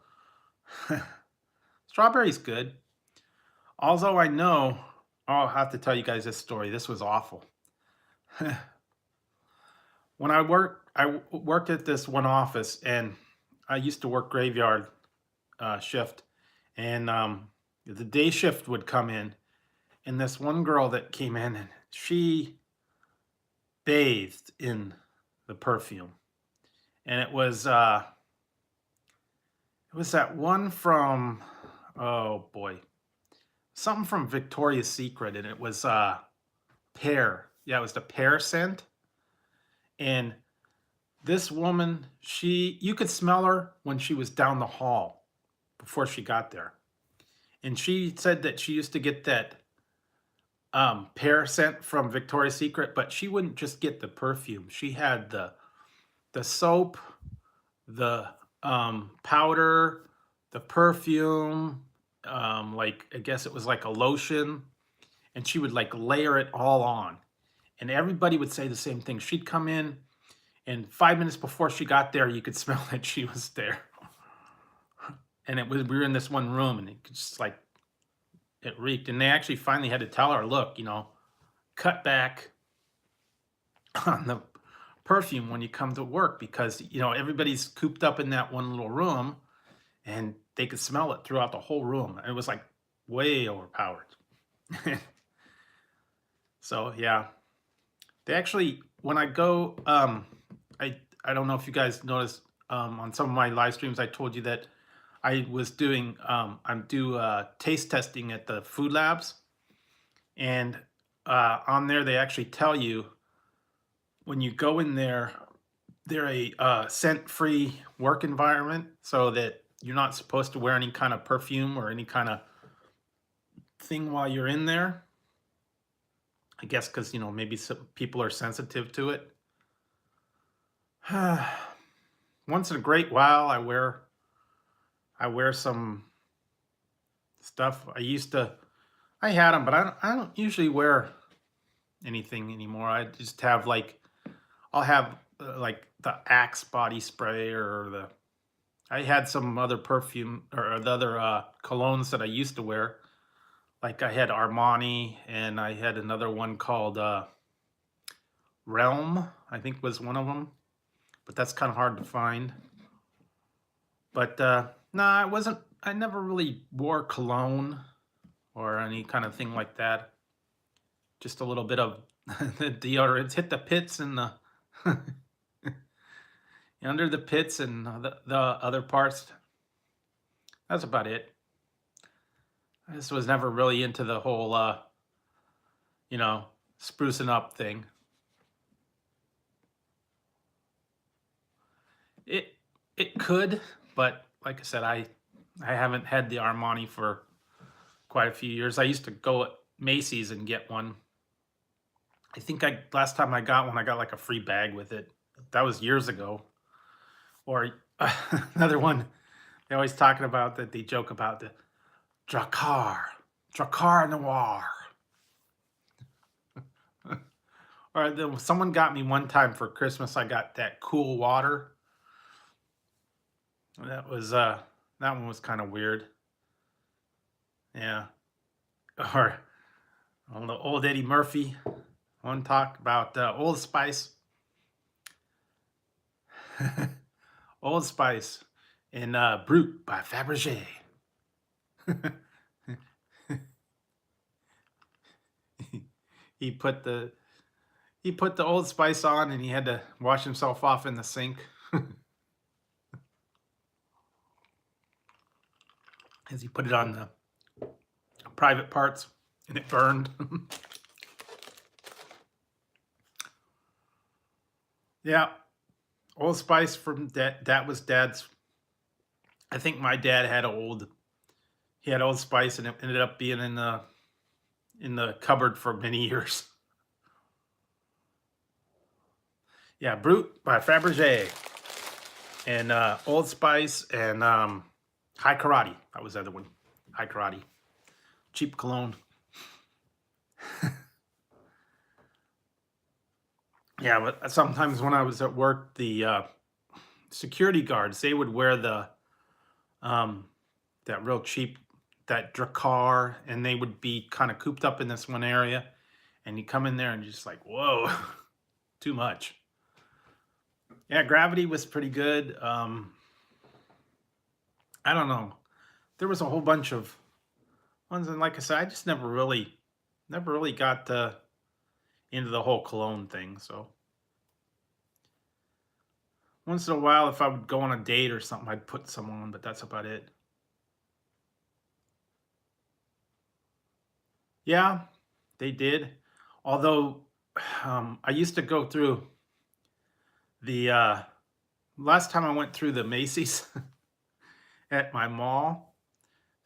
Strawberry's good. Although I know, I'll have to tell you guys this story. This was awful. When I worked at this one office, and I used to work graveyard shift, and the day shift would come in, and this one girl that came in, and she bathed in the perfume, and it was that one from, oh boy, something from Victoria's Secret, and it was pear. Yeah, it was the pear scent, and this woman, you could smell her when she was down the hall before she got there. And she said that she used to get that pear scent from Victoria's Secret, but she wouldn't just get the perfume. She had the soap, the powder, the perfume, like I guess it was like a lotion, and she would like layer it all on. And everybody would say the same thing. She'd come in, and 5 minutes before she got there, you could smell that she was there. And we were in this one room, and it just like it reeked. And they actually finally had to tell her, look, cut back on the perfume when you come to work because everybody's cooped up in that one little room, and they could smell it throughout the whole room. It was like way overpowered. So yeah, they actually when I go, I don't know if you guys noticed on some of my live streams, I told you that I was doing taste testing at the food labs, and on there they actually tell you when you go in there, they're a scent-free work environment, so that you're not supposed to wear any kind of perfume or any kind of thing while you're in there. I guess because maybe some people are sensitive to it. Once in a great while, I wear some stuff. I had them, but I don't usually wear anything anymore. I just have I'll have like the Axe body spray I had some other perfume or the other colognes that I used to wear, Like I had Armani, and I had another one called Realm, I think was one of them, but that's kind of hard to find. But nah, it wasn't. I never really wore cologne or any kind of thing like that. Just a little bit of the deodorants hit the pits and the under the pits and the other parts. That's about it. I just was never really into the whole, you know, sprucing up thing. It it could, but like I said, I haven't had the Armani for quite a few years. I used to go at Macy's and get one. I think I last time I got one, I got like a free bag with it. That was years ago. Or another one they're always talking about that they joke about the Drakkar Noir. Or someone got me one time for Christmas. I got that cool water. That was that one was kind of weird. Yeah. Or on the old Eddie Murphy. One talk about Old Spice. Old Spice in Brut by Fabergé. he put the he put the Old Spice on, and he had to wash himself off in the sink. As he put it on the private parts, and it burned. Yeah, Old Spice from that was Dad's. I think my dad had he had Old Spice, and it ended up being in the cupboard for many years. Yeah, Brut by Fabergé, and Old Spice, and High Karate. That was the other one. High Karate. Cheap cologne. Yeah, but sometimes when I was at work, the security guards, they would wear the that real cheap, that Drakkar, and they would be kind of cooped up in this one area, and you come in there and you're just like, whoa, too much. Yeah, Gravity was pretty good. I don't know. There was a whole bunch of ones, and like I said, I just never really got into the whole cologne thing. So once in a while, if I would go on a date or something, I'd put some on, but that's about it. Yeah, they did. Although I used to go through the last time I went through the Macy's at my mall,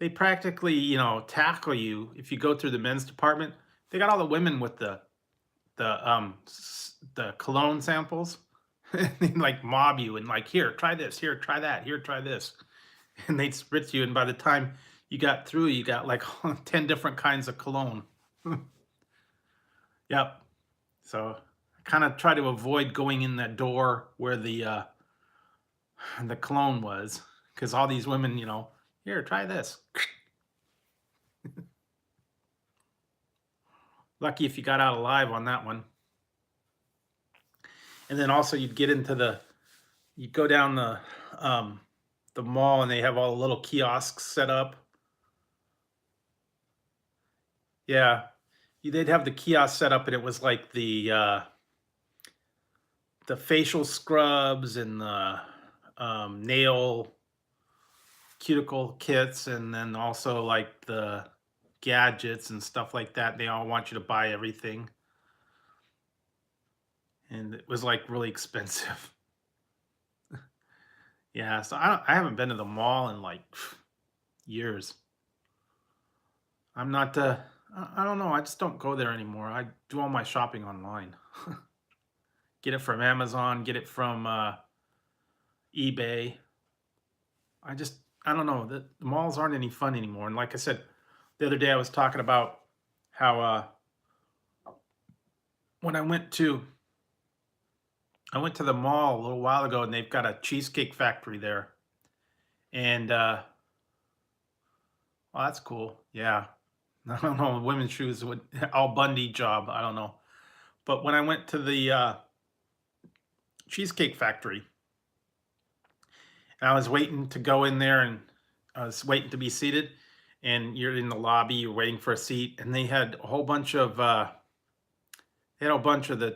they practically, tackle you if you go through the men's department. They got all the women with the cologne samples. And they like mob you and like, here, try this, here, try that, here, try this. And they'd spritz you, and by the time you got through, you got like 10 different kinds of cologne. Yep. So I kind of try to avoid going in that door where the cologne was, because all these women, here, try this. Lucky if you got out alive on that one. And then also you'd go down the mall, and they have all the little kiosks set up. Yeah, they'd have the kiosk set up, and it was like the facial scrubs and the nail cuticle kits, and then also like the gadgets and stuff like that. They all want you to buy everything, and it was like really expensive. Yeah, so I haven't been to the mall in like years. I'm not. I don't know. I just don't go there anymore. I do all my shopping online. Get it from Amazon. Get it from eBay. I don't know. The malls aren't any fun anymore. And like I said, the other day I was talking about how when I went to the mall a little while ago, and they've got a cheesecake factory there. And well, that's cool. Yeah. I don't know, women's shoes with Al Bundy job. I don't know. But when I went to the Cheesecake Factory, and I was waiting to go in there, and I was waiting to be seated, and you're in the lobby, you're waiting for a seat, and they had a whole bunch of the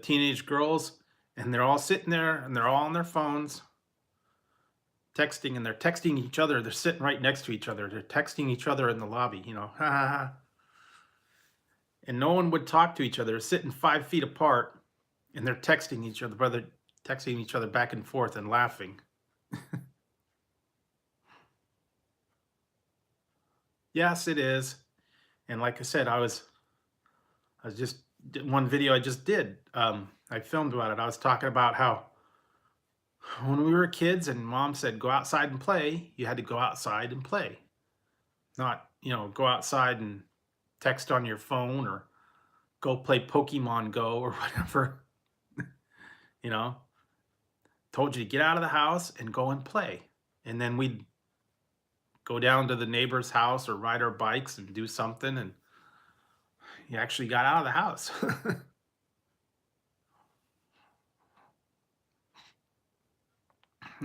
teenage girls, and they're all sitting there, and they're all on their phones, texting, and they're texting each other. They're sitting right next to each other. They're texting each other in the lobby, ha ha ha. And no one would talk to each other. They're sitting 5 feet apart, and they're texting each other back and forth and laughing. Yes, it is. And like I said, I was just one video I just did. I filmed about it. I was talking about how when we were kids and mom said go outside and play, you had to go outside and play, not go outside and text on your phone or go play Pokemon Go or whatever. you know, Told you to get out of the house and go and play, and then we'd go down to the neighbor's house or ride our bikes and do something, and you actually got out of the house.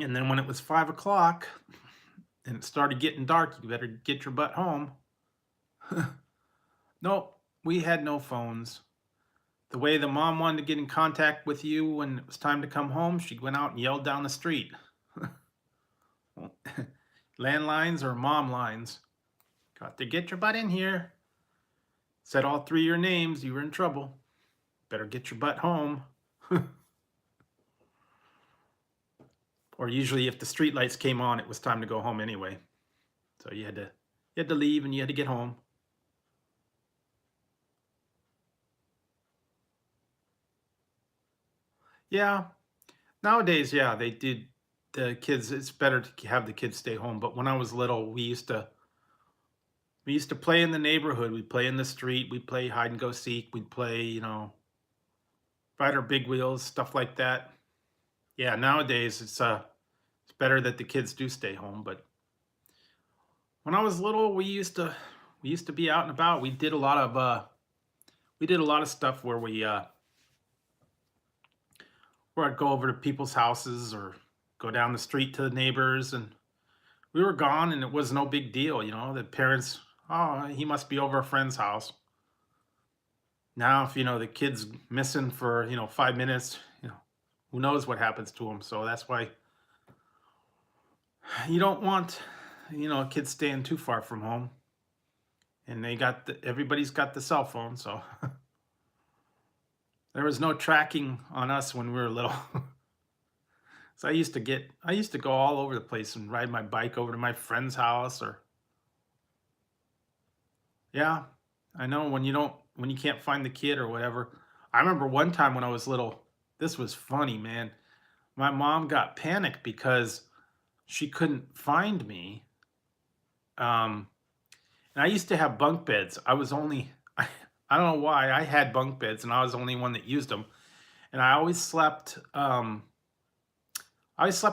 And then when it was 5 o'clock and it started getting dark, you better get your butt home. Nope, we had no phones. The way the mom wanted to get in contact with you when it was time to come home, she went out and yelled down the street. Landlines or mom lines. Got to get your butt in here. Said all three of your names, you were in trouble. Better get your butt home. Or usually if the street lights came on, it was time to go home anyway. So you had to leave and you had to get home. Yeah. Nowadays, yeah, they did the kids, it's better to have the kids stay home. But when I was little, we used to play in the neighborhood. We'd play in the street. We'd play hide and go seek. We'd play, ride our big wheels, stuff like that. Yeah, nowadays it's better that the kids do stay home. But when I was little, we used to be out and about. We did a lot of stuff where I'd go over to people's houses or go down the street to the neighbors, and we were gone, and it was no big deal. The parents, oh, he must be over a friend's house. Now, if the kid's missing for 5 minutes, who knows what happens to him. So that's why you don't want kids staying too far from home. And everybody's got the cell phone, so there was no tracking on us when we were little. So I used to go all over the place and ride my bike over to my friend's house. Or yeah, I know when you can't find the kid or whatever. I remember one time when I was little, this was funny, man. My mom got panicked because she couldn't find me. And I used to have bunk beds. I don't know why I had bunk beds and I was the only one that used them. And I always slept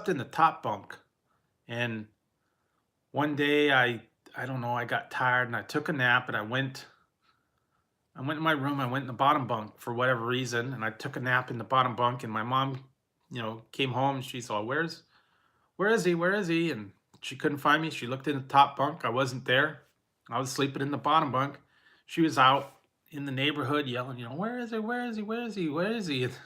in the top bunk. And one day I don't know, I got tired and I took a nap, and I went in my room. I went in the bottom bunk for whatever reason, and I took a nap in the bottom bunk, and my mom, came home, and she's all, where is he? Where is he? And she couldn't find me. She looked in the top bunk. I wasn't there. I was sleeping in the bottom bunk. She was out in the neighborhood yelling, where is he? Where is he? Where is he? Where is he? And a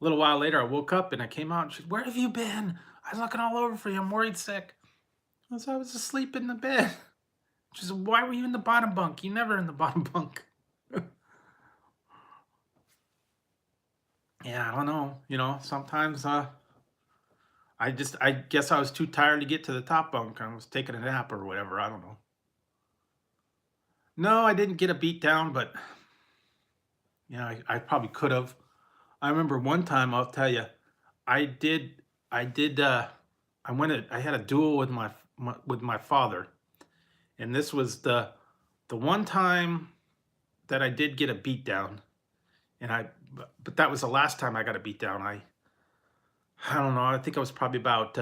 little while later, I woke up and I came out and she said, where have you been? I was looking all over for you. I'm worried sick. I was asleep in the bed. She said, why were you in the bottom bunk? You never in the bottom bunk. Yeah, I don't know. Sometimes I guess I was too tired to get to the top bunk. I was taking a nap or whatever. I don't know. No, I didn't get a beat down, but I probably could have. I remember one time, I'll tell you, I did. I had a duel with my father, and this was the one time that I did get a beat down, but that was the last time I got a beat down. I don't know. I think I was probably about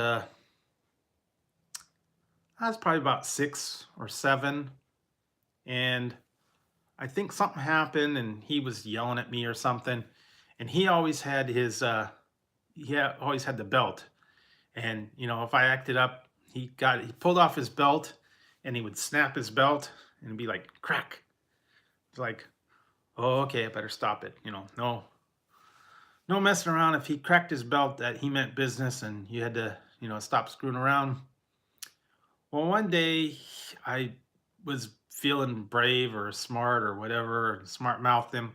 6 or 7, and I think something happened, and he was yelling at me or something. And he always had his always had the belt. And if I acted up, he pulled off his belt, and he would snap his belt and be like crack. It's like, oh, okay, I better stop it. No messing around. If he cracked his belt, that he meant business, and you had to stop screwing around. Well, one day I was feeling brave or smart or whatever, and smart mouthed him,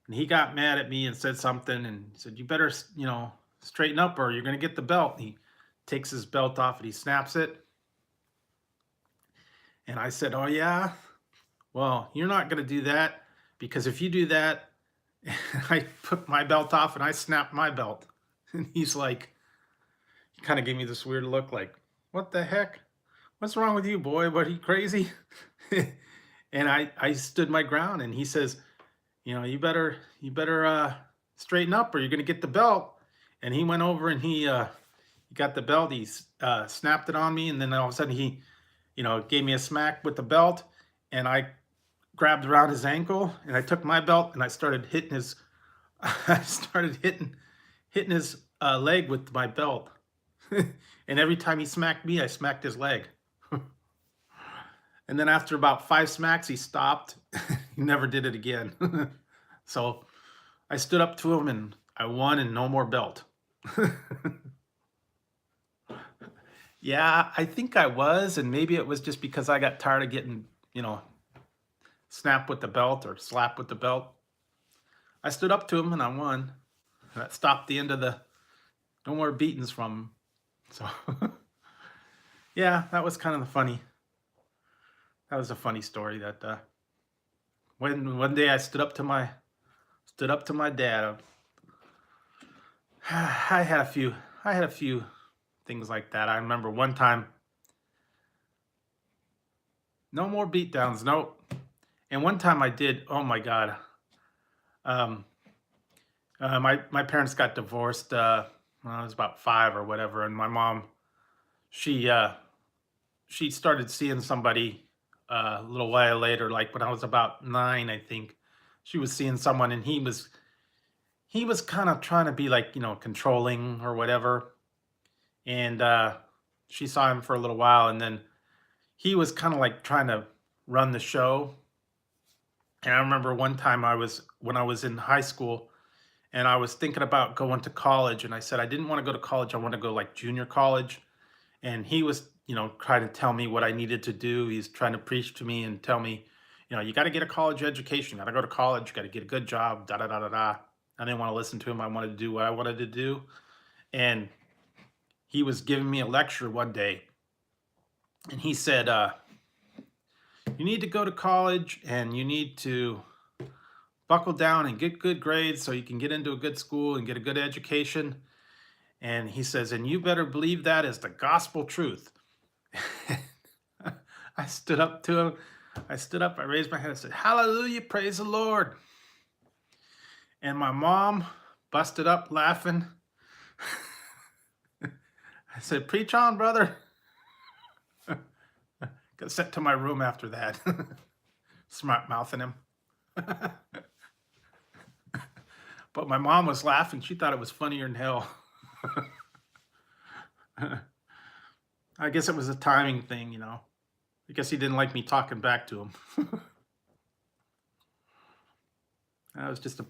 and he got mad at me and said something, and he said, "You better, straighten up, or you're gonna get the belt." And he takes his belt off and he snaps it, and I said, "Oh yeah, well, you're not gonna do that, because if you do that," I put my belt off and I snapped my belt, and he's like, he kind of gave me this weird look, like, "What the heck? What's wrong with you, boy? What, are you crazy?" And I stood my ground, and he says, you better straighten up, or you're gonna get the belt." And he went over and he got the belt. He snapped it on me, and then all of a sudden he, gave me a smack with the belt, and I grabbed around his ankle, and I took my belt and I started hitting his, I started hitting his leg with my belt. And every time he smacked me, I smacked his leg. And then after about 5 smacks, he stopped. He never did it again. So I stood up to him and I won, and no more belt. Yeah, I think I was, and maybe it was just because I got tired of getting, snapped with the belt or slapped with the belt. I stood up to him and I won. That stopped the end of the no more beatings from him. So yeah, that was kind of the funny. That was a funny story. That when one day I stood up to my dad. I had a few things like that. I remember one time, no more beatdowns, no. And one time I did. Oh my God. Um, my parents got divorced when I was about 5 or whatever, and my mom, she she started seeing somebody a little while later, like when I was about 9, I think. She was seeing someone, and he was kind of trying to be like, controlling or whatever. And she saw him for a little while, and then he was kind of like trying to run the show. And I remember one time when I was in high school, and I was thinking about going to college, and I said I didn't want to go to college. I want to go like junior college. And he was, trying to tell me what I needed to do. He's trying to preach to me and tell me, you got to get a college education. You got to go to college. You got to get a good job. Da da da da da. I didn't want to listen to him. I wanted to do what I wanted to do. And he was giving me a lecture one day, and he said, "You need to go to college, and you need to buckle down and get good grades so you can get into a good school and get a good education." And he says, "And you better believe that is the gospel truth." I stood up to him. I stood up, I raised my hand, I said, "Hallelujah, praise the Lord." And my mom busted up laughing. I said, "Preach on, brother." Got sent to my room after that. Smart mouthing him. But my mom was laughing. She thought it was funnier than hell. I guess it was a timing thing. I guess he didn't like me talking back to him. That was just the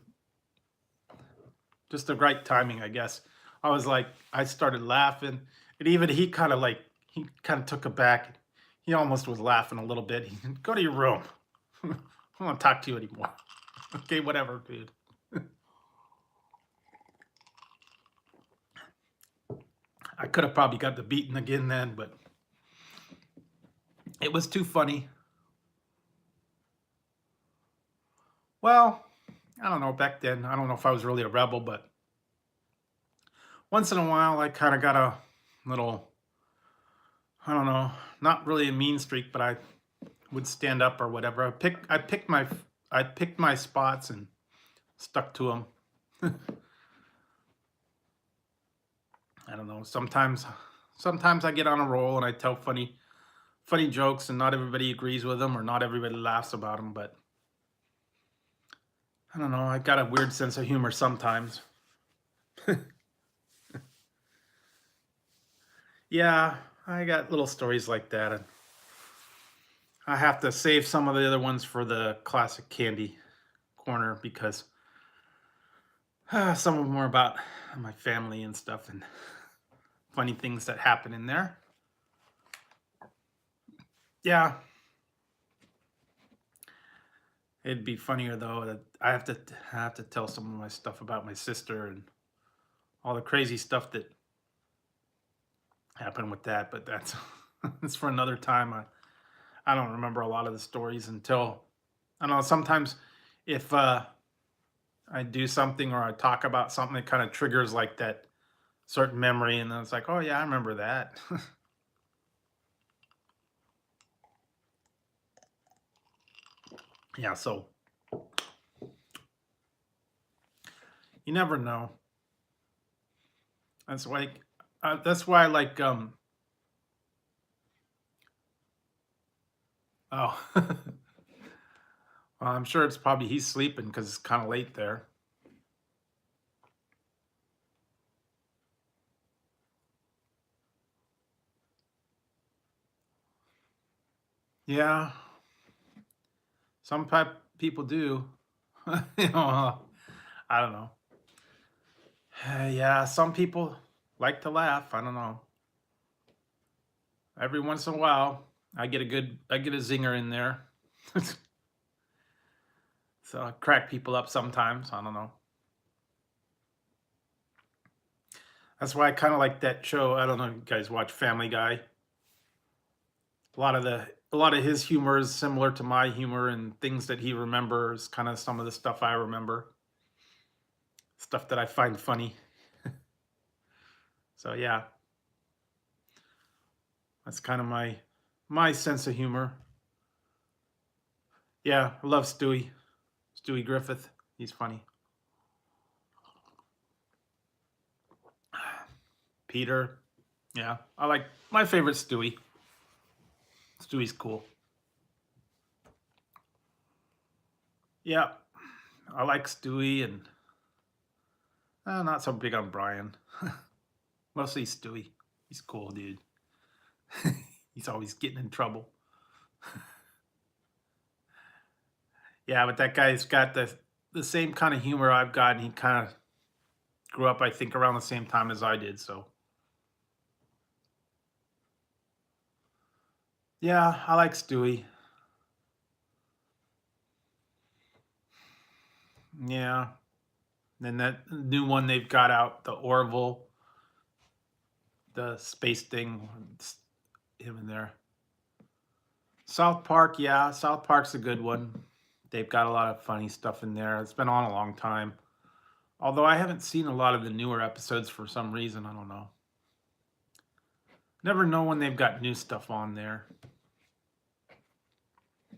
right timing, I guess. I started laughing, and even he kind of took it back. He almost was laughing a little bit. He said, "Go to your room. I don't want to talk to you anymore." Okay, whatever, dude. I could have probably got the beating again then, but it was too funny. Well, I don't know, back then, I don't know if I was really a rebel, but once in a while I kind of got a little, I don't know, not really a mean streak, but I would stand up or whatever. I picked my spots and stuck to them. I don't know. Sometimes I get on a roll and I tell funny jokes, and not everybody agrees with them or not everybody laughs about them. But I don't know. I got a weird sense of humor sometimes. Yeah, I got little stories like that, and I have to save some of the other ones for the classic candy corner because some of them are about my family and stuff and funny things that happen in there. Yeah, it'd be funnier though that I have to tell some of my stuff about my sister and all the crazy stuff that happened with that. But that's that's for another time. I don't remember a lot of the stories until I don't know. Sometimes if I do something or I talk about something, it kind of triggers like that certain memory, and then it's like, oh yeah, I remember that. Yeah, so you never know. That's like that's why I like oh well, I'm sure it's probably he's sleeping because it's kind of late there. Yeah, some people do. You know, I don't know. Yeah, some people like to laugh. I don't know. Every once in a while, I get a zinger in there. So I crack people up sometimes. I don't know. That's why I kind of like that show. I don't know if you guys watch Family Guy. A lot of his humor is similar to my humor, and things that he remembers, kind of some of the stuff I remember, stuff that I find funny. So yeah, that's kind of my sense of humor. Yeah, I love Stewie Griffith. He's funny. Peter. Yeah, I like my favorite Stewie. Stewie's cool. Yeah, I like Stewie, and not so big on Brian. Mostly Stewie. He's cool, dude. He's always getting in trouble. Yeah, but that guy's got the same kind of humor I've got, and he kind of grew up, I think, around the same time as I did. So yeah, I like Stewie. Yeah, and that new one they've got out, the Orville, the space thing, it's him in there. South Park, yeah, South Park's a good one. They've got a lot of funny stuff in there. It's been on a long time. Although I haven't seen a lot of the newer episodes for some reason. I don't know. Never know when they've got new stuff on there.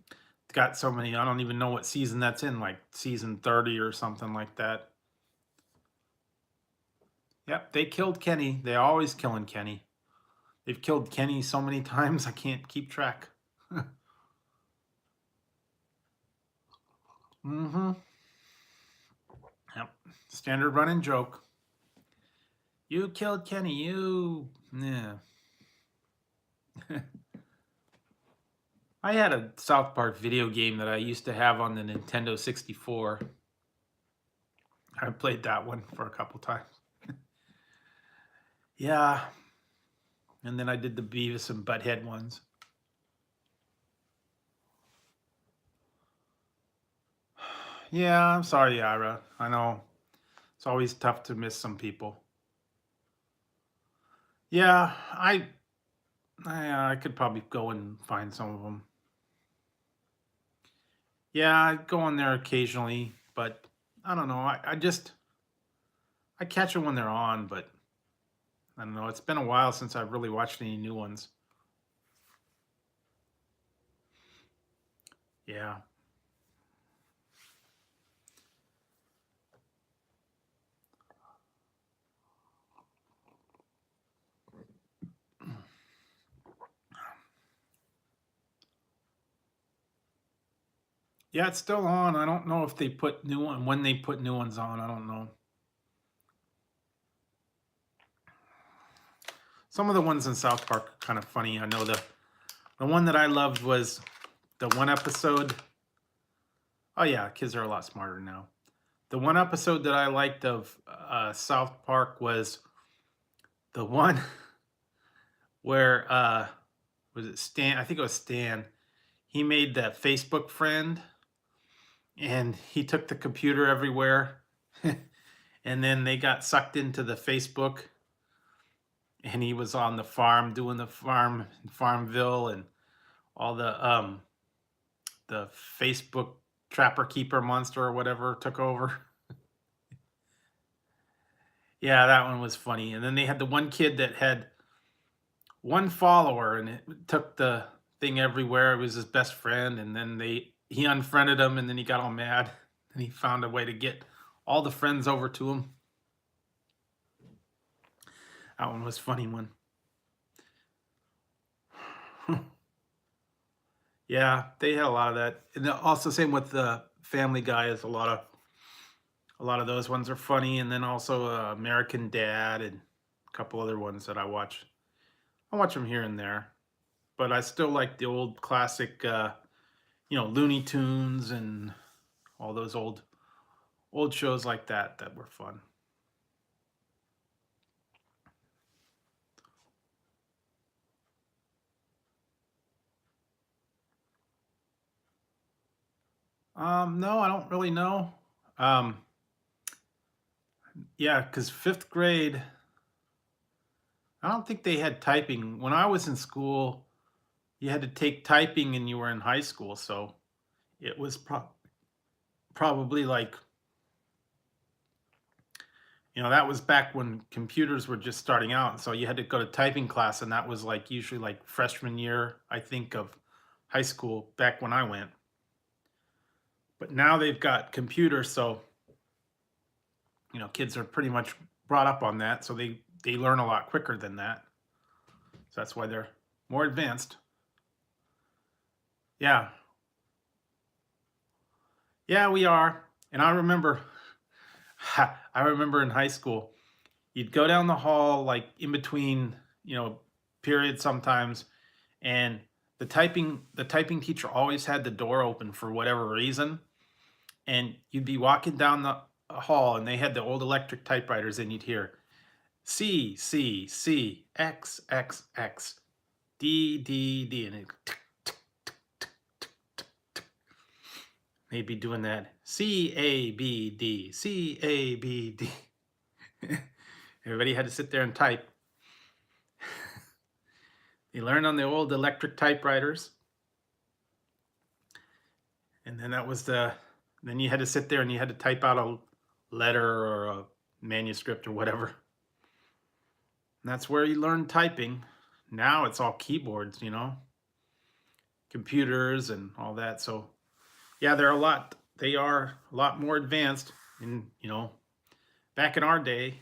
It's got so many, I don't even know what season that's in, like season 30 or something like that. Yep, they killed Kenny. They're always killing Kenny. They've killed Kenny so many times I can't keep track. Mm-hmm. Yep. Standard running joke. You killed Kenny, you. Yeah. I had a South Park video game that I used to have on the Nintendo 64. I played that one for a couple times. Yeah. And then I did the Beavis and Butthead ones. Yeah, I'm sorry, Ira. I know it's always tough to miss some people. Yeah, I could probably go and find some of them. Yeah, I go on there occasionally, but I don't know. I catch them when they're on, but I don't know. It's been a while since I've really watched any new ones. Yeah. Yeah, it's still on. I don't know if they put new one when they put new ones on. I don't know. Some of the ones in South Park are kind of funny. I know the one that I loved was the one episode. Oh yeah, kids are a lot smarter now. The one episode that I liked of South Park was the one where was it Stan? I think it was Stan. He made that Facebook friend, and he took the computer everywhere, and then they got sucked into the Facebook, and he was on the farm doing the farm in Farmville, and all the Facebook trapper keeper monster or whatever took over. Yeah, that one was funny. And then they had the one kid that had one follower, and it took the thing everywhere. It was his best friend, and then he unfriended him, and then he got all mad, and he found a way to get all the friends over to him. That one was a funny one. Yeah, they had a lot of that. And also same with the Family Guy is a lot of those ones are funny, and then also American Dad and a couple other ones that I watch. I watch them here and there, but I still like the old classic, Looney Tunes and all those old shows like that were fun. No, I don't really know. Um, yeah, because fifth grade, I don't think they had typing. When I was in school, you had to take typing and you were in high school, so it was probably like, that was back when computers were just starting out. So you had to go to typing class, and that was like usually like freshman year, I think, of high school back when I went. But now they've got computers, so kids are pretty much brought up on that, so they learn a lot quicker than that. So that's why they're more advanced. Yeah, yeah, we are. And I remember, I remember in high school, you'd go down the hall like in between, periods sometimes, and the typing teacher always had the door open for whatever reason, and you'd be walking down the hall, and they had the old electric typewriters, and you'd hear C C C X X X D D D, and they'd be doing that CABD CABD. Everybody had to sit there and type. They learned on the old electric typewriters, and then then you had to sit there and you had to type out a letter or a manuscript or whatever. And that's where you learn typing. Now it's all keyboards, computers and all that. So yeah, they are a lot more advanced. And back in our day,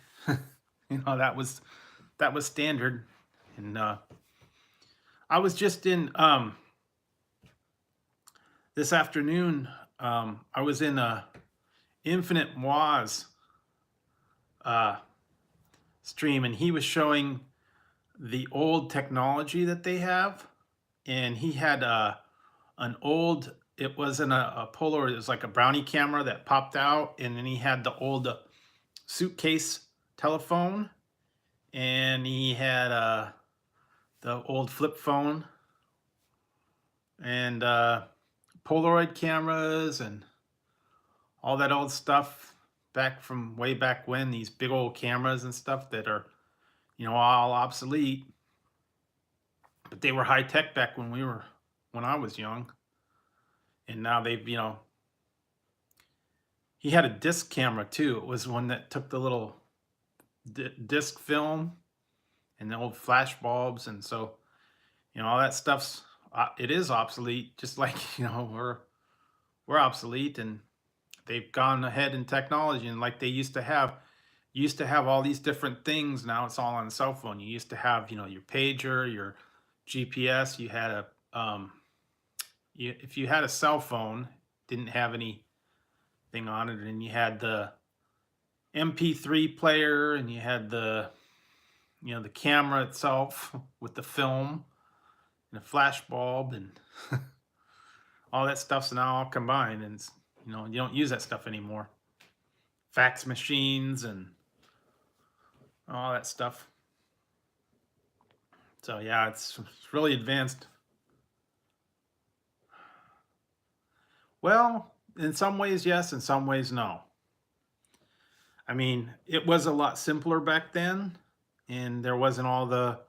that was standard. And I was just in this afternoon. I was in Infinite Moaz uh, stream, and he was showing the old technology that they have, and he had an old. It wasn't a Polaroid. It was like a Brownie camera that popped out, and then he had the old suitcase telephone, and he had the old flip phone, and Polaroid cameras, and all that old stuff back from way back when. These big old cameras and stuff that are, all obsolete, but they were high tech back when I was young. And now they've, he had a disc camera too. It was one that took the little disc film and the old flash bulbs, and so all that stuff's it is obsolete, just like we're obsolete, and they've gone ahead in technology, and like they used to have all these different things. Now it's all on the cell phone. You used to have your pager, your GPS. You had if you had a cell phone, didn't have anything on it, and you had the MP3 player, and you had the the camera itself with the film and a flash bulb and all that stuff's now all combined, and you don't use that stuff anymore. Fax machines and all that stuff. So yeah, it's really advanced. Well, in some ways yes, in some ways no. I mean, it was a lot simpler back then, and there wasn't all the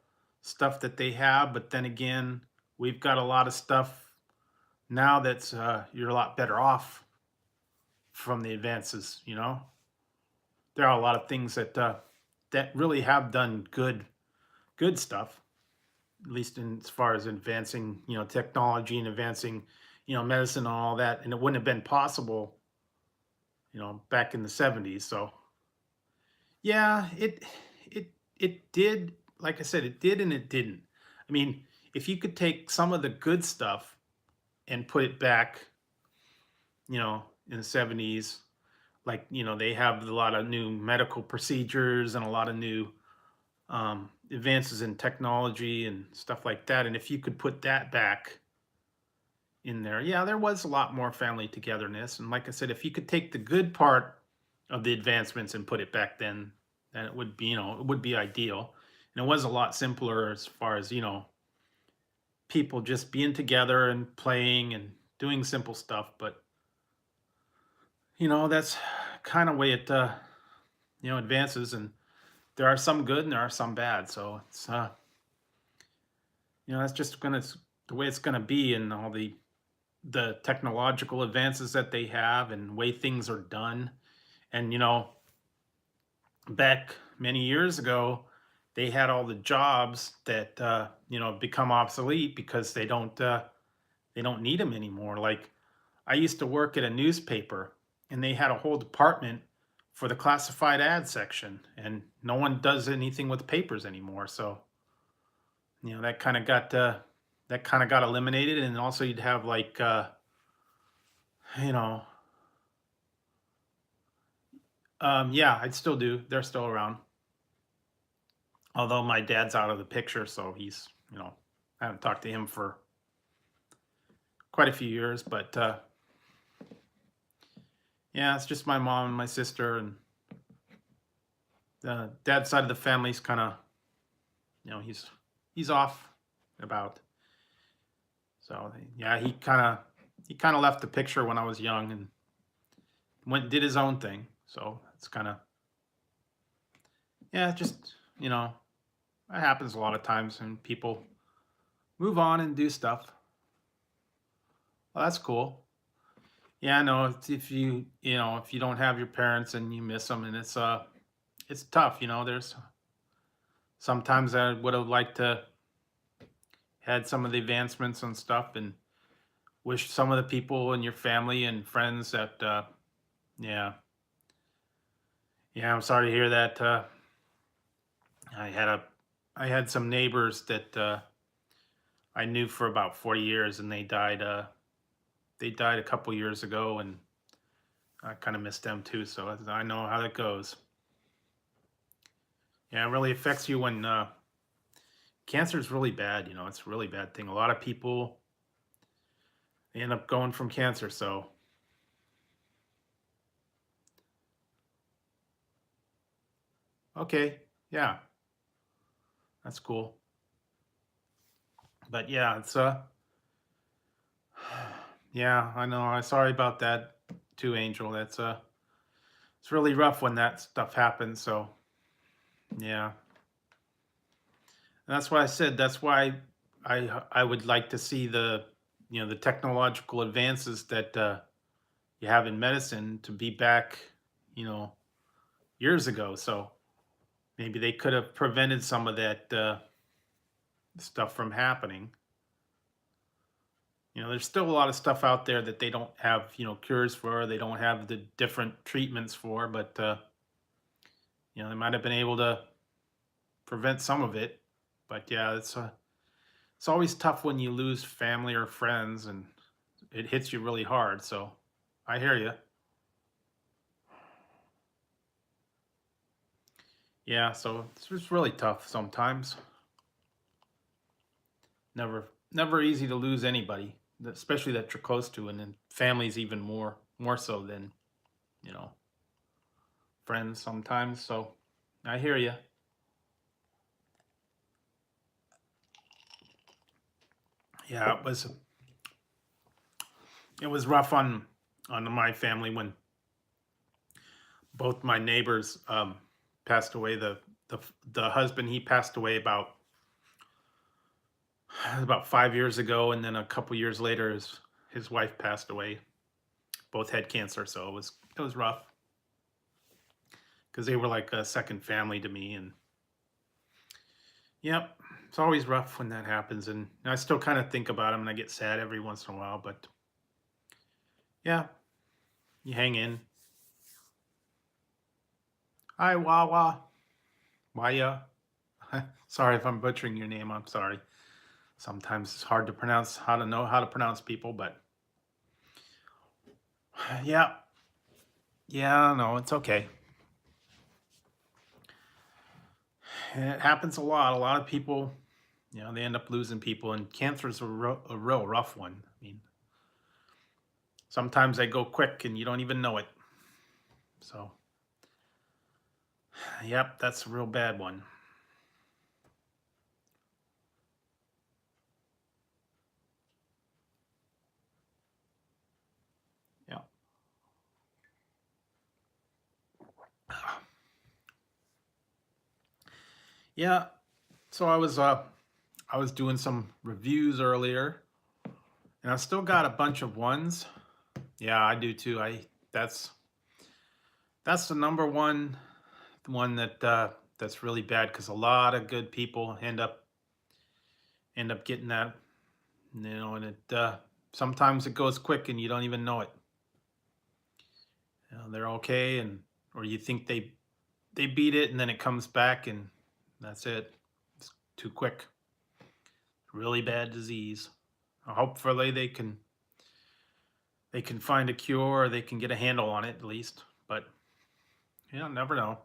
stuff that they have. But then again, we've got a lot of stuff now that's you're a lot better off from the advances. There are a lot of things that really have done good stuff, at least in as far as advancing technology and advancing medicine and all that. And it wouldn't have been possible back in the 70s. So yeah, it did. Like I said, it did and it didn't. I mean, if you could take some of the good stuff and put it back, in the 70s, like they have a lot of new medical procedures and a lot of new advances in technology and stuff like that. And if you could put that back in there, yeah, there was a lot more family togetherness. And like I said, if you could take the good part of the advancements and put it back then it would be, it would be ideal. And it was a lot simpler as far as, people just being together and playing and doing simple stuff. But, that's kind of way it, advances. And there are some good and there are some bad. So it's, that's just the way it's gonna be, and all the technological advances that they have and way things are done. And back many years ago, they had all the jobs that become obsolete because they don't need them anymore. Like, I used to work at a newspaper, and they had a whole department for the classified ad section, and no one does anything with papers anymore. So that kind of got eliminated. And also you'd have like you know yeah, I'd still do. They're still around, although my dad's out of the picture, so he's I haven't talked to him for quite a few years. But yeah, it's just my mom and my sister, and the dad's side of the family's kind of he's off and about. So yeah, he kind of left the picture when I was young and went and did his own thing. So it's kind of, yeah, just it happens a lot of times, and people move on and do stuff. Well, that's cool. Yeah, I know, if you don't have your parents and you miss them, and it's tough. There's sometimes I would have liked to had some of the advancements and stuff, and wish some of the people in your family and friends that yeah, yeah, I'm sorry to hear that. I had a I had some neighbors that I knew for about 40 years, and they died. They died a couple years ago, and I kind of miss them too. So I know how that goes. Yeah, it really affects you when cancer is really bad. It's a really bad thing. A lot of people end up going from cancer. So okay, yeah, that's cool. But yeah, it's yeah, I know. I'm sorry about that too, Angel. That's it's really rough when that stuff happens. So yeah, and that's why I said that's why I would like to see the technological advances that you have in medicine to be back, you know, years ago. So maybe they could have prevented some of that stuff from happening. There's still a lot of stuff out there that they don't have, cures for. They don't have the different treatments for, but they might have been able to prevent some of it. But yeah, it's always tough when you lose family or friends, and it hits you really hard. So I hear you. Yeah, so it's just really tough sometimes. Never easy to lose anybody, especially that you're close to, and then families even more so than, you know, friends sometimes. So I hear you. Yeah, it was rough on my family when both my neighbors passed away. The the husband, he passed away about 5 years ago, and then a couple years later, his wife passed away. Both had cancer, so it was rough because they were like a second family to me. And yep, it's always rough when that happens, and I still kind of think about them, and I get sad every once in a while. But yeah, you hang in. Hi, Wawa. Waya. Sorry if I'm butchering your name. I'm sorry. Sometimes it's hard to pronounce, how to know how to pronounce people, but yeah, yeah, no, it's okay. It happens a lot. A lot of people, they end up losing people, and cancer is a real rough one. I mean, sometimes they go quick and you don't even know it. So, yep, that's a real bad one. Yeah. Yeah. So I was doing some reviews earlier, and I still got a bunch of ones. Yeah, I do too. I that's the number one that's really bad because a lot of good people end up getting that, and it sometimes it goes quick and you don't even know it. They're okay, and or you think they beat it, and then it comes back, and that's it. It's too quick. Really bad disease. Hopefully they can find a cure, or they can get a handle on it at least. But never know.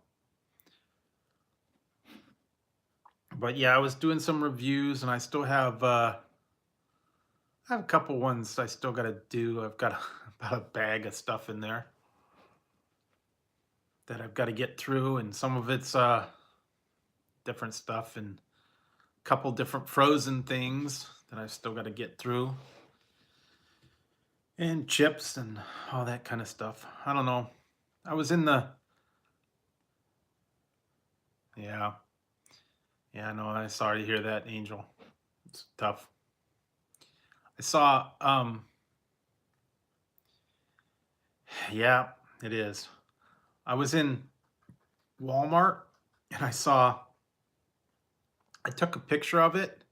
But yeah, I was doing some reviews, and I have a couple ones I still got to do. I've got about a bag of stuff in there that I've got to get through, and some of it's different stuff, and a couple different frozen things that I've still got to get through, and chips and all that kind of stuff. I don't know. I was in the Yeah, yeah. No, I'm sorry to hear that, Angel. It's tough. I saw Yeah, it is. I was in Walmart, and I took a picture of it,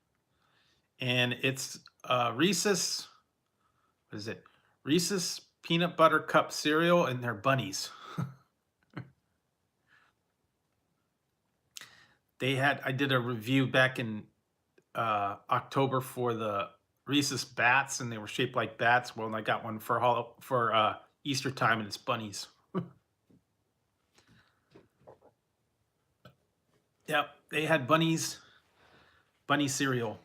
and it's Reese's, what is it? Reese's peanut butter cup cereal, and they're bunnies. I did a review back in October for the Reese's bats, and they were shaped like bats. Well, and I got one for Easter time, and it's bunnies. Yep, they had bunny cereal.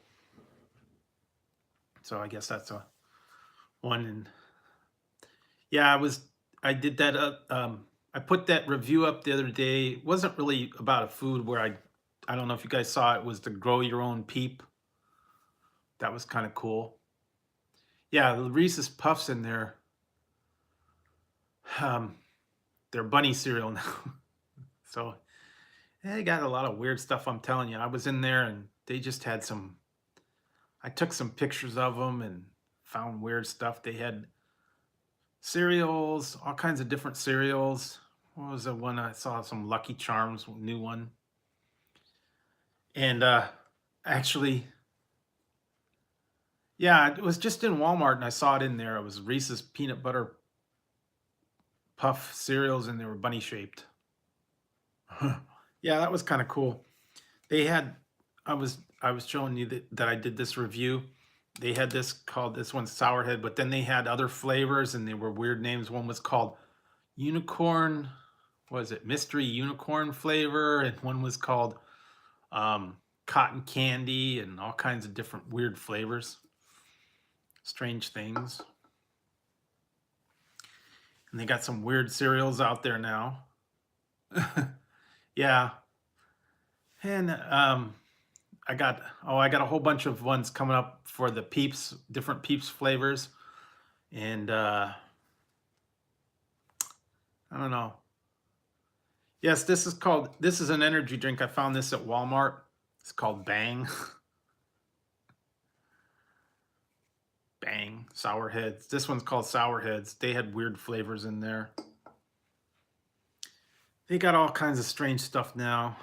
So I guess that's a one. And yeah, I did that. I put that review up the other day. It wasn't really about a food where I don't know if you guys saw it. Was to grow your own peep. That was kind of cool. Yeah, the Reese's Puffs in there. Um, they're bunny cereal now. So they got a lot of weird stuff. I'm telling you, I was in there, and they just had some. I took some pictures of them and found weird stuff. They had cereals, all kinds of different cereals. What was the one I saw? Some Lucky Charms, new one. And actually, yeah, it was just in Walmart, and I saw it in there. It was Reese's peanut butter puff cereals, and they were bunny shaped. Yeah, that was kind of cool. They had, I was showing you that I did this review. they had this one's Sourhead, but then they had other flavors and they were weird names. One was called Unicorn, what was it, Mystery Unicorn flavor, and one was called Cotton Candy, and all kinds of different weird flavors, strange things. And they got some weird cereals out there now. Yeah. And I got a whole bunch of ones coming up for the Peeps, different Peeps flavors. And I don't know. Yes, this is an energy drink. I found this at Walmart. It's called Bang. Bang, Sour Heads. This one's called Sour Heads. They had weird flavors in there. They got all kinds of strange stuff now.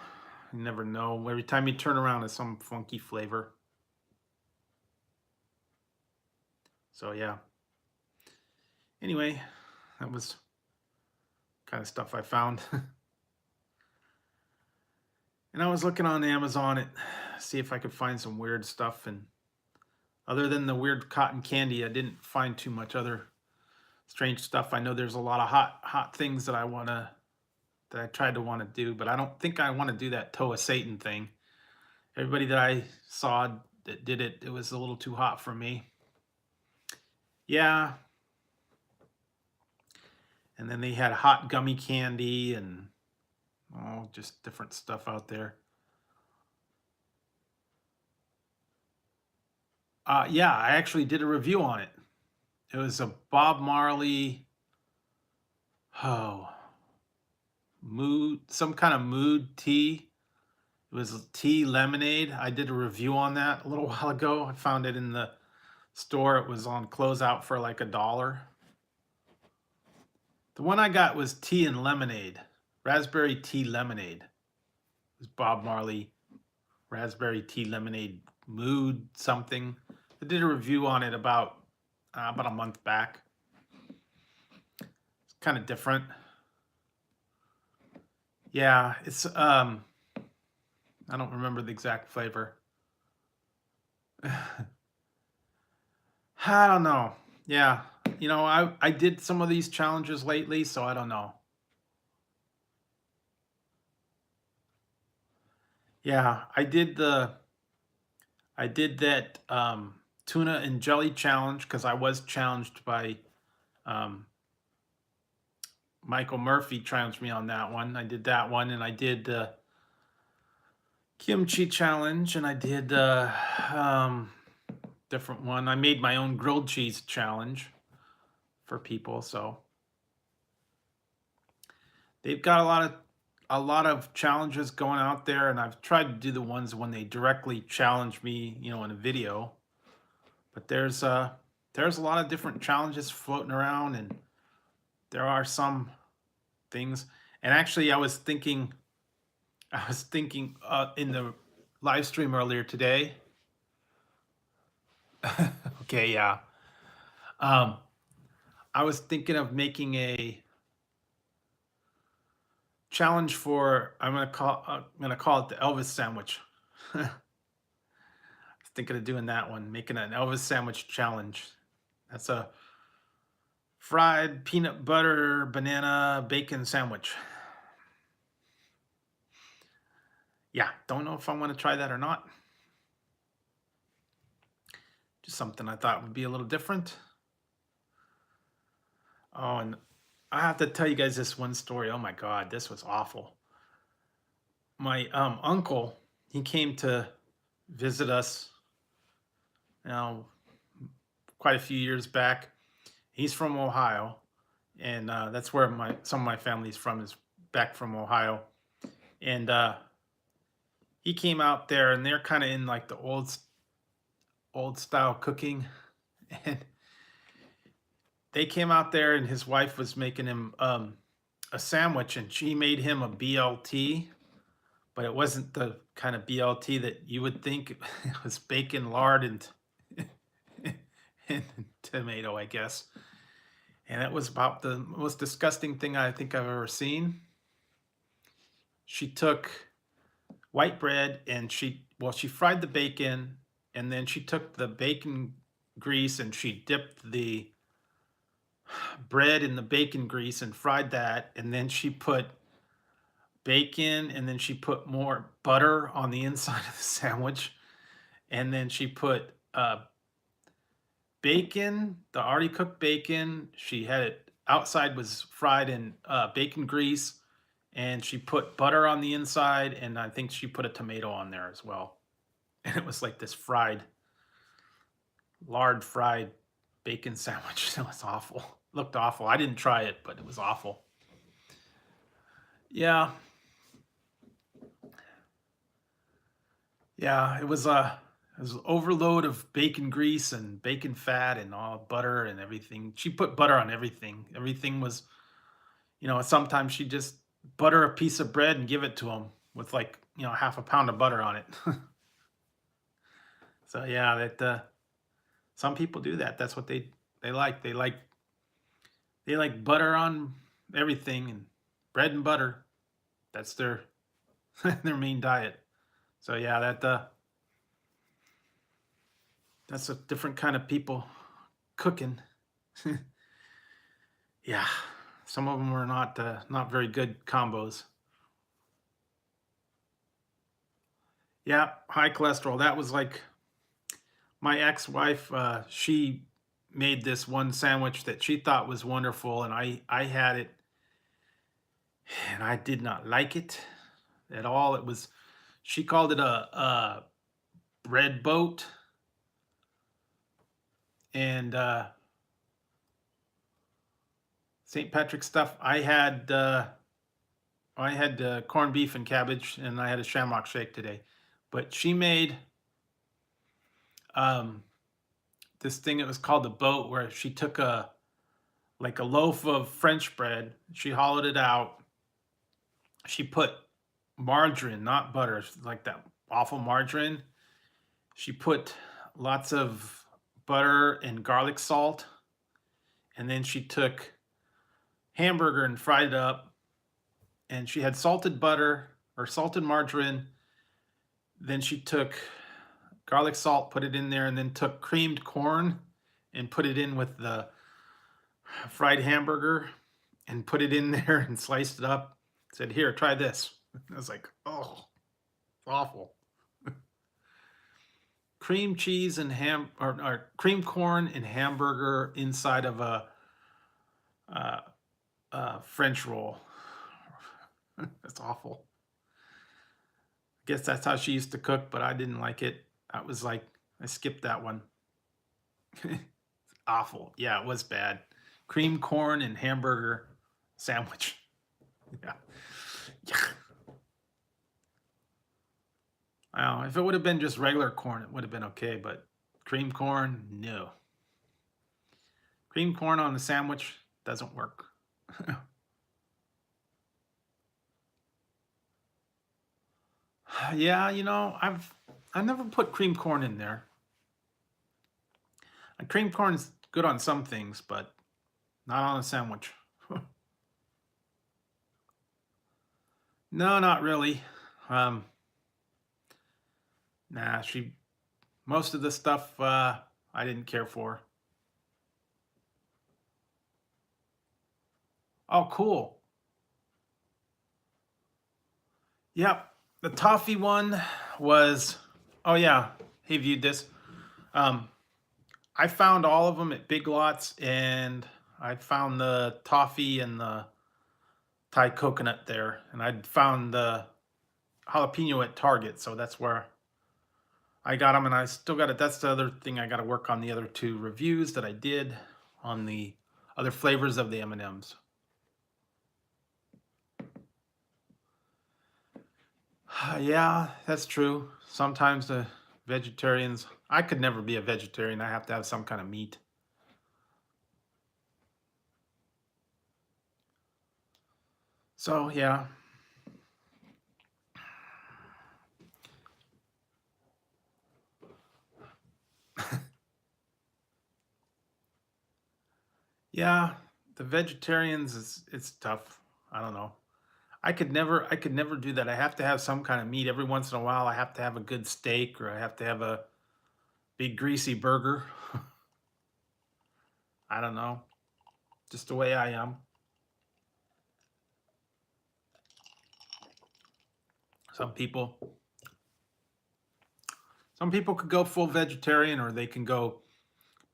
You never know. Every time you turn around, it's some funky flavor. So yeah. Anyway, that was kind of stuff I found. And I was looking on Amazon to see if I could find some weird stuff, and other than the weird cotton candy, I didn't find too much other strange stuff. I know there's a lot of hot things that I tried to want to do, but I don't think I want to do that Toe of Satan thing. Everybody that I saw that did it, it was a little too hot for me. Yeah. And then they had hot gummy candy and just different stuff out there. Yeah, I actually did a review on it. It was a Bob Marley, some kind of mood tea. It was tea lemonade. I did a review on that a little while ago. I found it in the store. It was on closeout for like $1. The one I got was tea and lemonade, raspberry tea lemonade. It was Bob Marley, raspberry tea lemonade mood something. I did a review on it about a month back. It's kind of different. Yeah, it's I don't remember the exact flavor. I don't know. Yeah, I did some of these challenges lately, so I don't know. Yeah, I did that tuna and jelly challenge because I was challenged by Michael Murphy challenged me on that one. I did that one, and I did the kimchi challenge, and I did different one. I made my own grilled cheese challenge for people, so they've got a lot of challenges going out there, and I've tried to do the ones when they directly challenge me, in a video. But there's a lot of different challenges floating around, and there are some things. And actually, I was thinking in the live stream earlier today. Okay, yeah. I was thinking of making a challenge for I'm gonna call it the Elvis sandwich. I was thinking of doing that one, making an Elvis sandwich challenge. That's a fried peanut butter banana bacon sandwich. Yeah, don't know if I want to try that or not. Just something I thought would be a little different. Oh, and I have to tell you guys this one story. Oh my God, this was awful. My uncle, he came to visit us quite a few years back. He's from Ohio, and that's where some of my family's from, is back from Ohio. And he came out there, and they're kind of in like the old style cooking. And they came out there, and his wife was making him a sandwich, and she made him a BLT, but it wasn't the kind of BLT that you would think. It was bacon, lard, and tomato, I guess. And it was about the most disgusting thing I think I've ever seen. She took white bread and she fried the bacon, and then she took the bacon grease and she dipped the bread in the bacon grease and fried that. And then she put bacon and then she put more butter on the inside of the sandwich. And then she put bacon, the already cooked bacon. She had it outside was fried in bacon grease, and she put butter on the inside, and I think she put a tomato on there as well. And it was like this fried, lard fried bacon sandwich. It was awful. Looked awful. I didn't try it, but it was awful. Yeah, yeah, it was an overload of bacon grease and bacon fat and all butter and everything. She put butter on everything. Everything was, sometimes she just butter a piece of bread and give it to them with like, half a pound of butter on it. So yeah, that some people do that. That's what they like. They like butter on everything and bread and butter. That's their their main diet. So yeah, that's a different kind of people cooking. Yeah, some of them are not very good combos. Yeah, high cholesterol. That was like my ex-wife. She made this one sandwich that she thought was wonderful, and I had it, and I did not like it at all. It was She called it a bread boat, and St. Patrick's stuff. I had corned beef and cabbage, and I had a shamrock shake today. But she made um, this thing that was called the boat, where she took a loaf of French bread, she hollowed it out, she put margarine, not butter, like that awful margarine. She put lots of butter and garlic salt, and then she took hamburger and fried it up, and she had salted butter or salted margarine. Then she took garlic salt, put it in there, and then took creamed corn and put it in with the fried hamburger and put it in there and sliced it up. Said, "Here, try this." I was like, "Oh, it's awful." Cream cheese and or cream corn and hamburger inside of a French roll. That's awful. I guess that's how she used to cook, but I didn't like it. I was like, I skipped that one. Awful. Yeah, it was bad. Cream corn and hamburger sandwich. Yeah. Yeah. Wow, if it would have been just regular corn, it would have been okay, but cream corn, no. Cream corn on the sandwich doesn't work. Yeah, I've never put cream corn in there. Cream corn is good on some things, but not on a sandwich. No, not really. Um, nah, most of the stuff I didn't care for. Oh, cool. Yep. The toffee one was, oh yeah, he viewed this. Um, I found all of them at Big Lots, and I found the toffee and the Thai coconut there, and I'd found the jalapeno at Target, so that's where I got them, and I still got it. That's the other thing I got to work on, the other two reviews that I did on the other flavors of the M&Ms. Yeah, that's true. Sometimes the vegetarians, I could never be a vegetarian. I have to have some kind of meat. So, yeah. Yeah, the vegetarians it's tough. I don't know. I could never do that. I have to have some kind of meat every once in a while. I have to have a good steak, or I have to have a big greasy burger. I don't know. Just the way I am. Some people could go full vegetarian, or they can go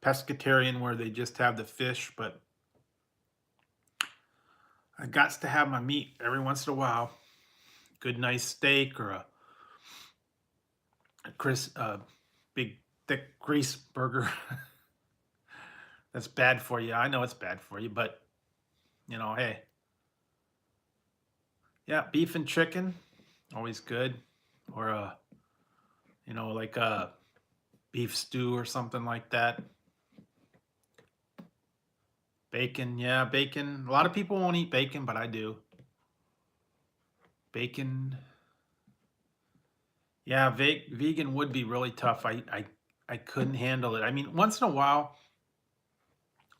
pescatarian where they just have the fish, but I got to have my meat every once in a while. Good nice steak or a big thick grease burger. That's bad for you. I know it's bad for you, but hey. Yeah, beef and chicken, always good. Or like a beef stew or something like that. Bacon, yeah, bacon. A lot of people won't eat bacon, but I do. Bacon. Yeah, vegan would be really tough. I couldn't handle it. I mean, once in a while,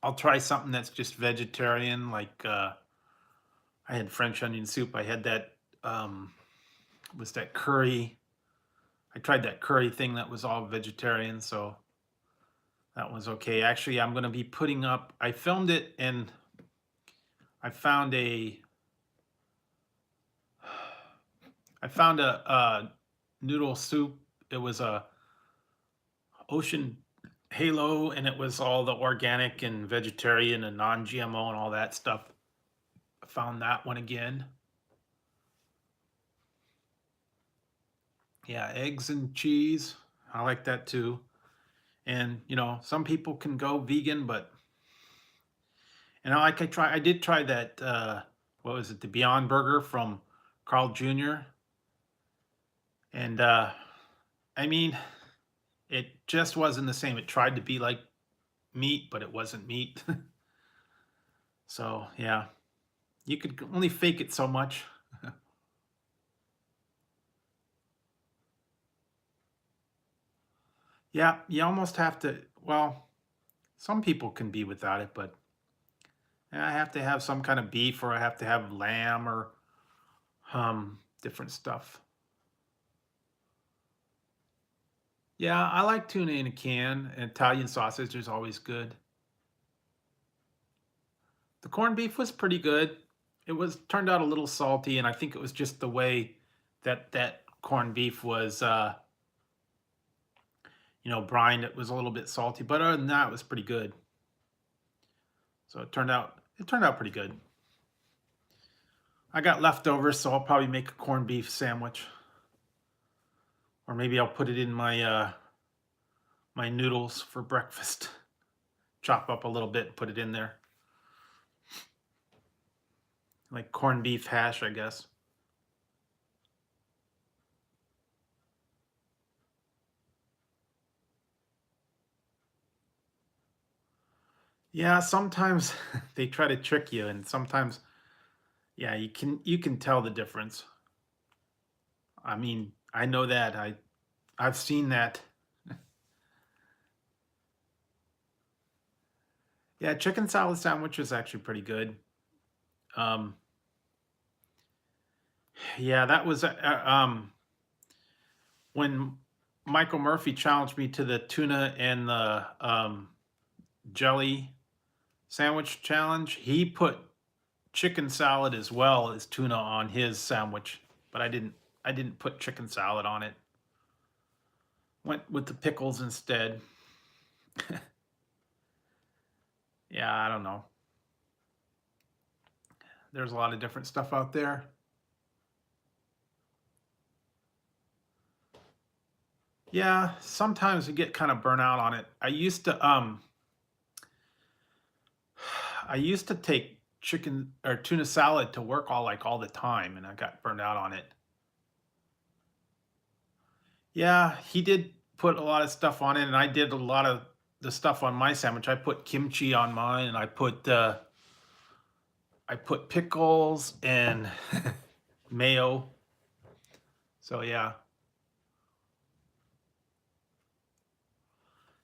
I'll try something that's just vegetarian. Like I had French onion soup. I had that was that curry. I tried that curry thing that was all vegetarian, so that was okay. Actually, I'm going to be putting up. I filmed it and I found a noodle soup. It was a Ocean Halo, and it was all the organic and vegetarian and non-GMO and all that stuff. I found that one again. Yeah, eggs and cheese. I like that too. And some people can go vegan, but I did try that what was it, the Beyond Burger from Carl Jr. And I mean, it just wasn't the same. It tried to be like meat, but it wasn't meat. So yeah, you could only fake it so much. Yeah, you almost have to. Well, some people can be without it, but I have to have some kind of beef, or I have to have lamb, or different stuff. Yeah, I like tuna in a can. And Italian sausage is always good. The corned beef was pretty good. It was turned out a little salty, and I think it was just the way that corned beef was, brined. It was a little bit salty, but other than that, it was pretty good. So it turned out pretty good. I got leftovers, so I'll probably make a corned beef sandwich, or maybe I'll put it in my noodles for breakfast. Chop up a little bit and put it in there, like corned beef hash, I guess. Yeah, sometimes they try to trick you, and sometimes, yeah, you can tell the difference. I mean, I know that I've seen that. Yeah, chicken salad sandwich is actually pretty good. Um, yeah, that was when Michael Murphy challenged me to the tuna and the jelly sandwich challenge. He put chicken salad as well as tuna on his sandwich, but I didn't put chicken salad on it. Went with the pickles instead. Yeah, I don't know. There's a lot of different stuff out there. Yeah, sometimes you get kind of burnt out on it. I used to take chicken or tuna salad to work all the time, and I got burned out on it. Yeah, he did put a lot of stuff on it, and I did a lot of the stuff on my sandwich. I put kimchi on mine, and I put pickles and mayo. So yeah,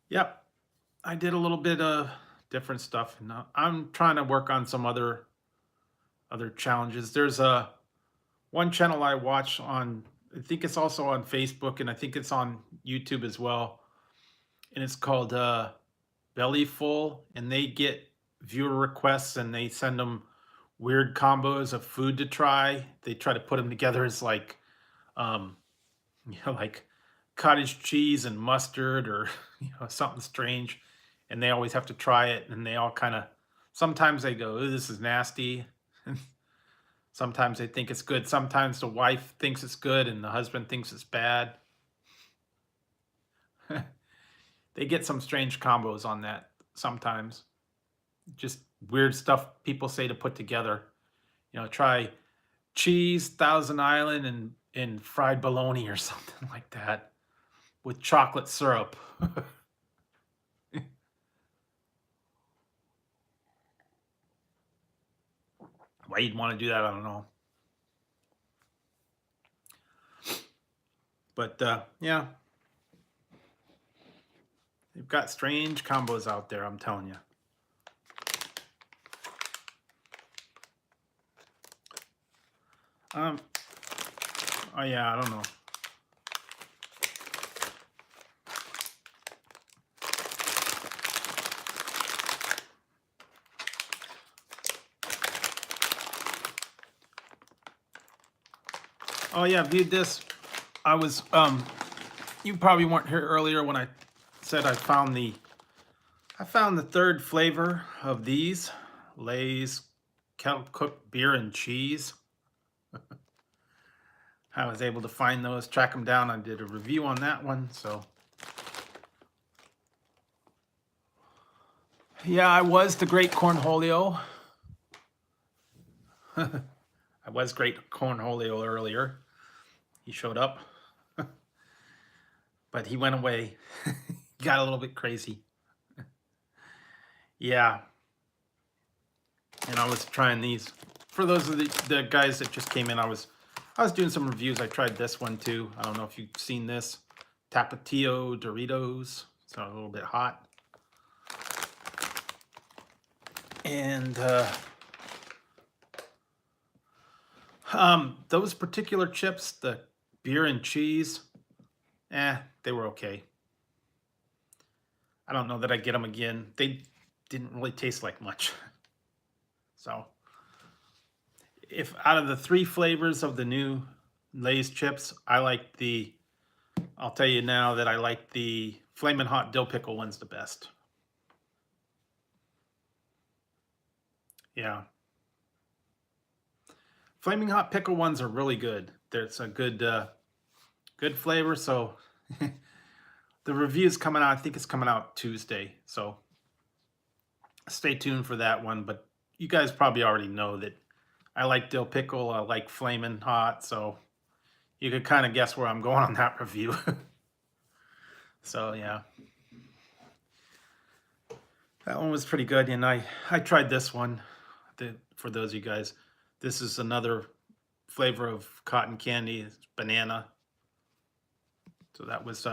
yep. I did a little bit of different stuff, and I'm trying to work on some other challenges. There's a one channel I watch on. I think it's also on Facebook, and I think it's on YouTube as well. And it's called belly full and they get viewer requests and they send them weird combos of food to try. They try to put them together as like, um, like cottage cheese and mustard or something strange, and they always have to try it. And they all kind of sometimes they go, "Ooh, this is nasty," and sometimes they think it's good. Sometimes the wife thinks it's good and the husband thinks it's bad. They get some strange combos on that sometimes. Just weird stuff people say to put together. Try cheese, Thousand Island, and fried bologna or something like that with chocolate syrup. Why you'd want to do that, I don't know. But yeah, they've got strange combos out there, I'm telling you. Oh yeah, I don't know. Oh yeah, viewed this. I was you probably weren't here earlier when I said I found the third flavor of these Lay's kettle cooked beer and cheese. I was able to find those, track them down. I did a review on that one, so yeah, I was the great Cornholio. I was great Cornholio earlier. He showed up, but he went away. He got a little bit crazy. Yeah, and I was trying these. For those of the guys that just came in, I was doing some reviews. I tried this one too. I don't know if you've seen this. Tapatio Doritos. It's a little bit hot. And those particular chips, the beer and cheese, they were okay. I don't know that I get them again. They didn't really taste like much. So if out of the 3 flavors of the new Lay's chips, I'll tell you now that I like the Flamin' Hot Dill Pickle one's the best. Yeah. Flaming Hot Pickle ones are really good. There's a good flavor. So the review's coming out. I think it's coming out Tuesday. So stay tuned for that one. But you guys probably already know that I like dill pickle. I like Flamin' Hot. So you could kind of guess where I'm going on that review. So yeah, that one was pretty good. And I tried this one. For those of you guys, this is another flavor of cotton candy. It's banana. So that was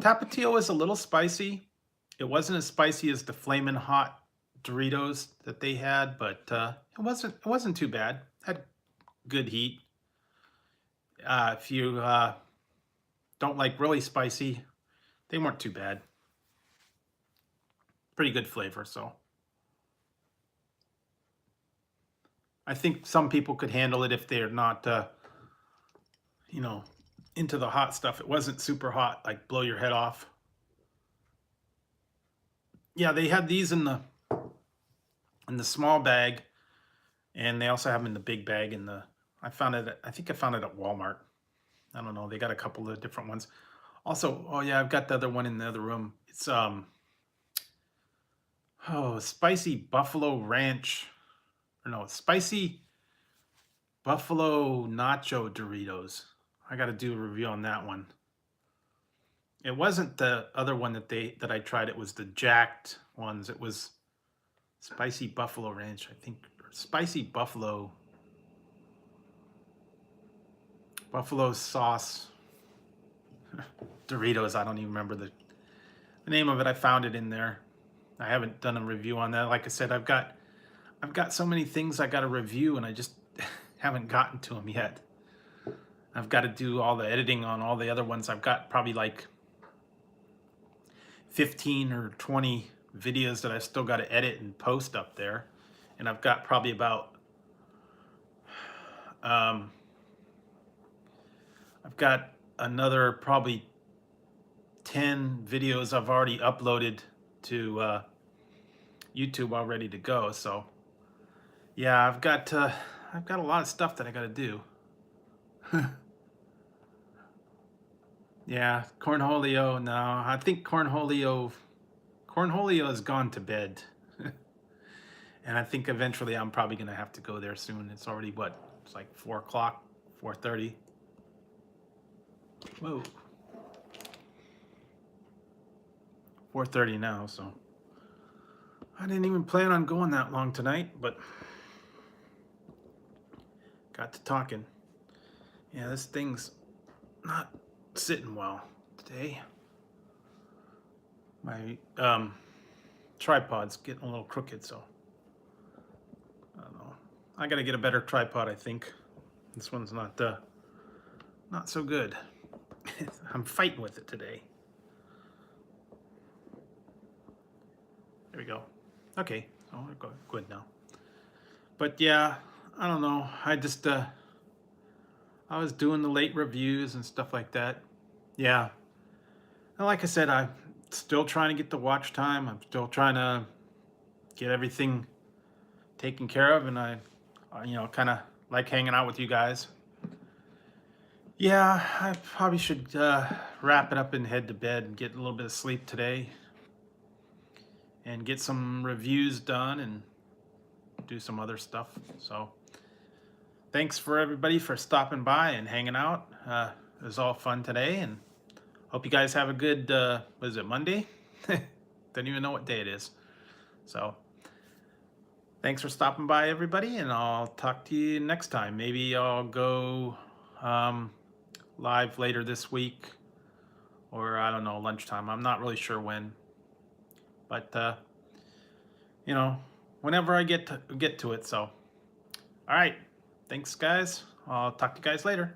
Tapatio is a little spicy. It wasn't as spicy as the Flamin' Hot Doritos that they had, but it wasn't too bad. Had good heat. If you don't like really spicy, they weren't too bad. Pretty good flavor. So I think some people could handle it if they're not, into the hot stuff. It wasn't super hot, like blow your head off. Yeah, they had these in the small bag, and they also have them in the big bag. I think I found it at Walmart. I don't know. They got a couple of different ones. Also, oh yeah, I've got the other one in the other room. It's spicy buffalo ranch, or no, spicy buffalo nacho Doritos. I got to do a review on that one. It wasn't the other one that I tried. It was the jacked ones. It was spicy buffalo ranch, I think, or spicy buffalo sauce Doritos. I don't even remember the name of it. I found it in there. I haven't done a review on that. Like I said, I've got so many things I got to review, and I just haven't gotten to them yet. I've got to do all the editing on all the other ones. I've got probably like 15 or 20 videos that I still got to edit and post up there. And I've got probably about, I've got another probably 10 videos I've already uploaded to YouTube all ready to go. So yeah, I've got a lot of stuff that I got to do. Yeah, Cornholio. No, I think Cornholio has gone to bed. And I think eventually I'm probably gonna have to go there soon. It's already what? It's like 4 o'clock, 4:30. Whoa. 4:30 now, so I didn't even plan on going that long tonight, but got to talking. Yeah, this thing's not sitting well today. My tripod's getting a little crooked, so I don't know. I gotta get a better tripod, I think. This one's not so good. I'm fighting with it today. There we go. Okay, so we're good now. But yeah, I don't know. I just I was doing the late reviews and stuff like that. Yeah. And like I said, I'm still trying to get the watch time. I'm still trying to get everything taken care of, and I you know, kind of like hanging out with you guys. Yeah, I probably should wrap it up and head to bed and get a little bit of sleep today and get some reviews done and do some other stuff. So thanks for everybody for stopping by and hanging out. It was all fun today, and hope you guys have a good, what is it, Monday? Don't even know what day it is. So thanks for stopping by, everybody, and I'll talk to you next time. Maybe I'll go live later this week, or I don't know, lunchtime. I'm not really sure when, but you know, whenever I get to it. So all right, thanks guys. I'll talk to you guys later.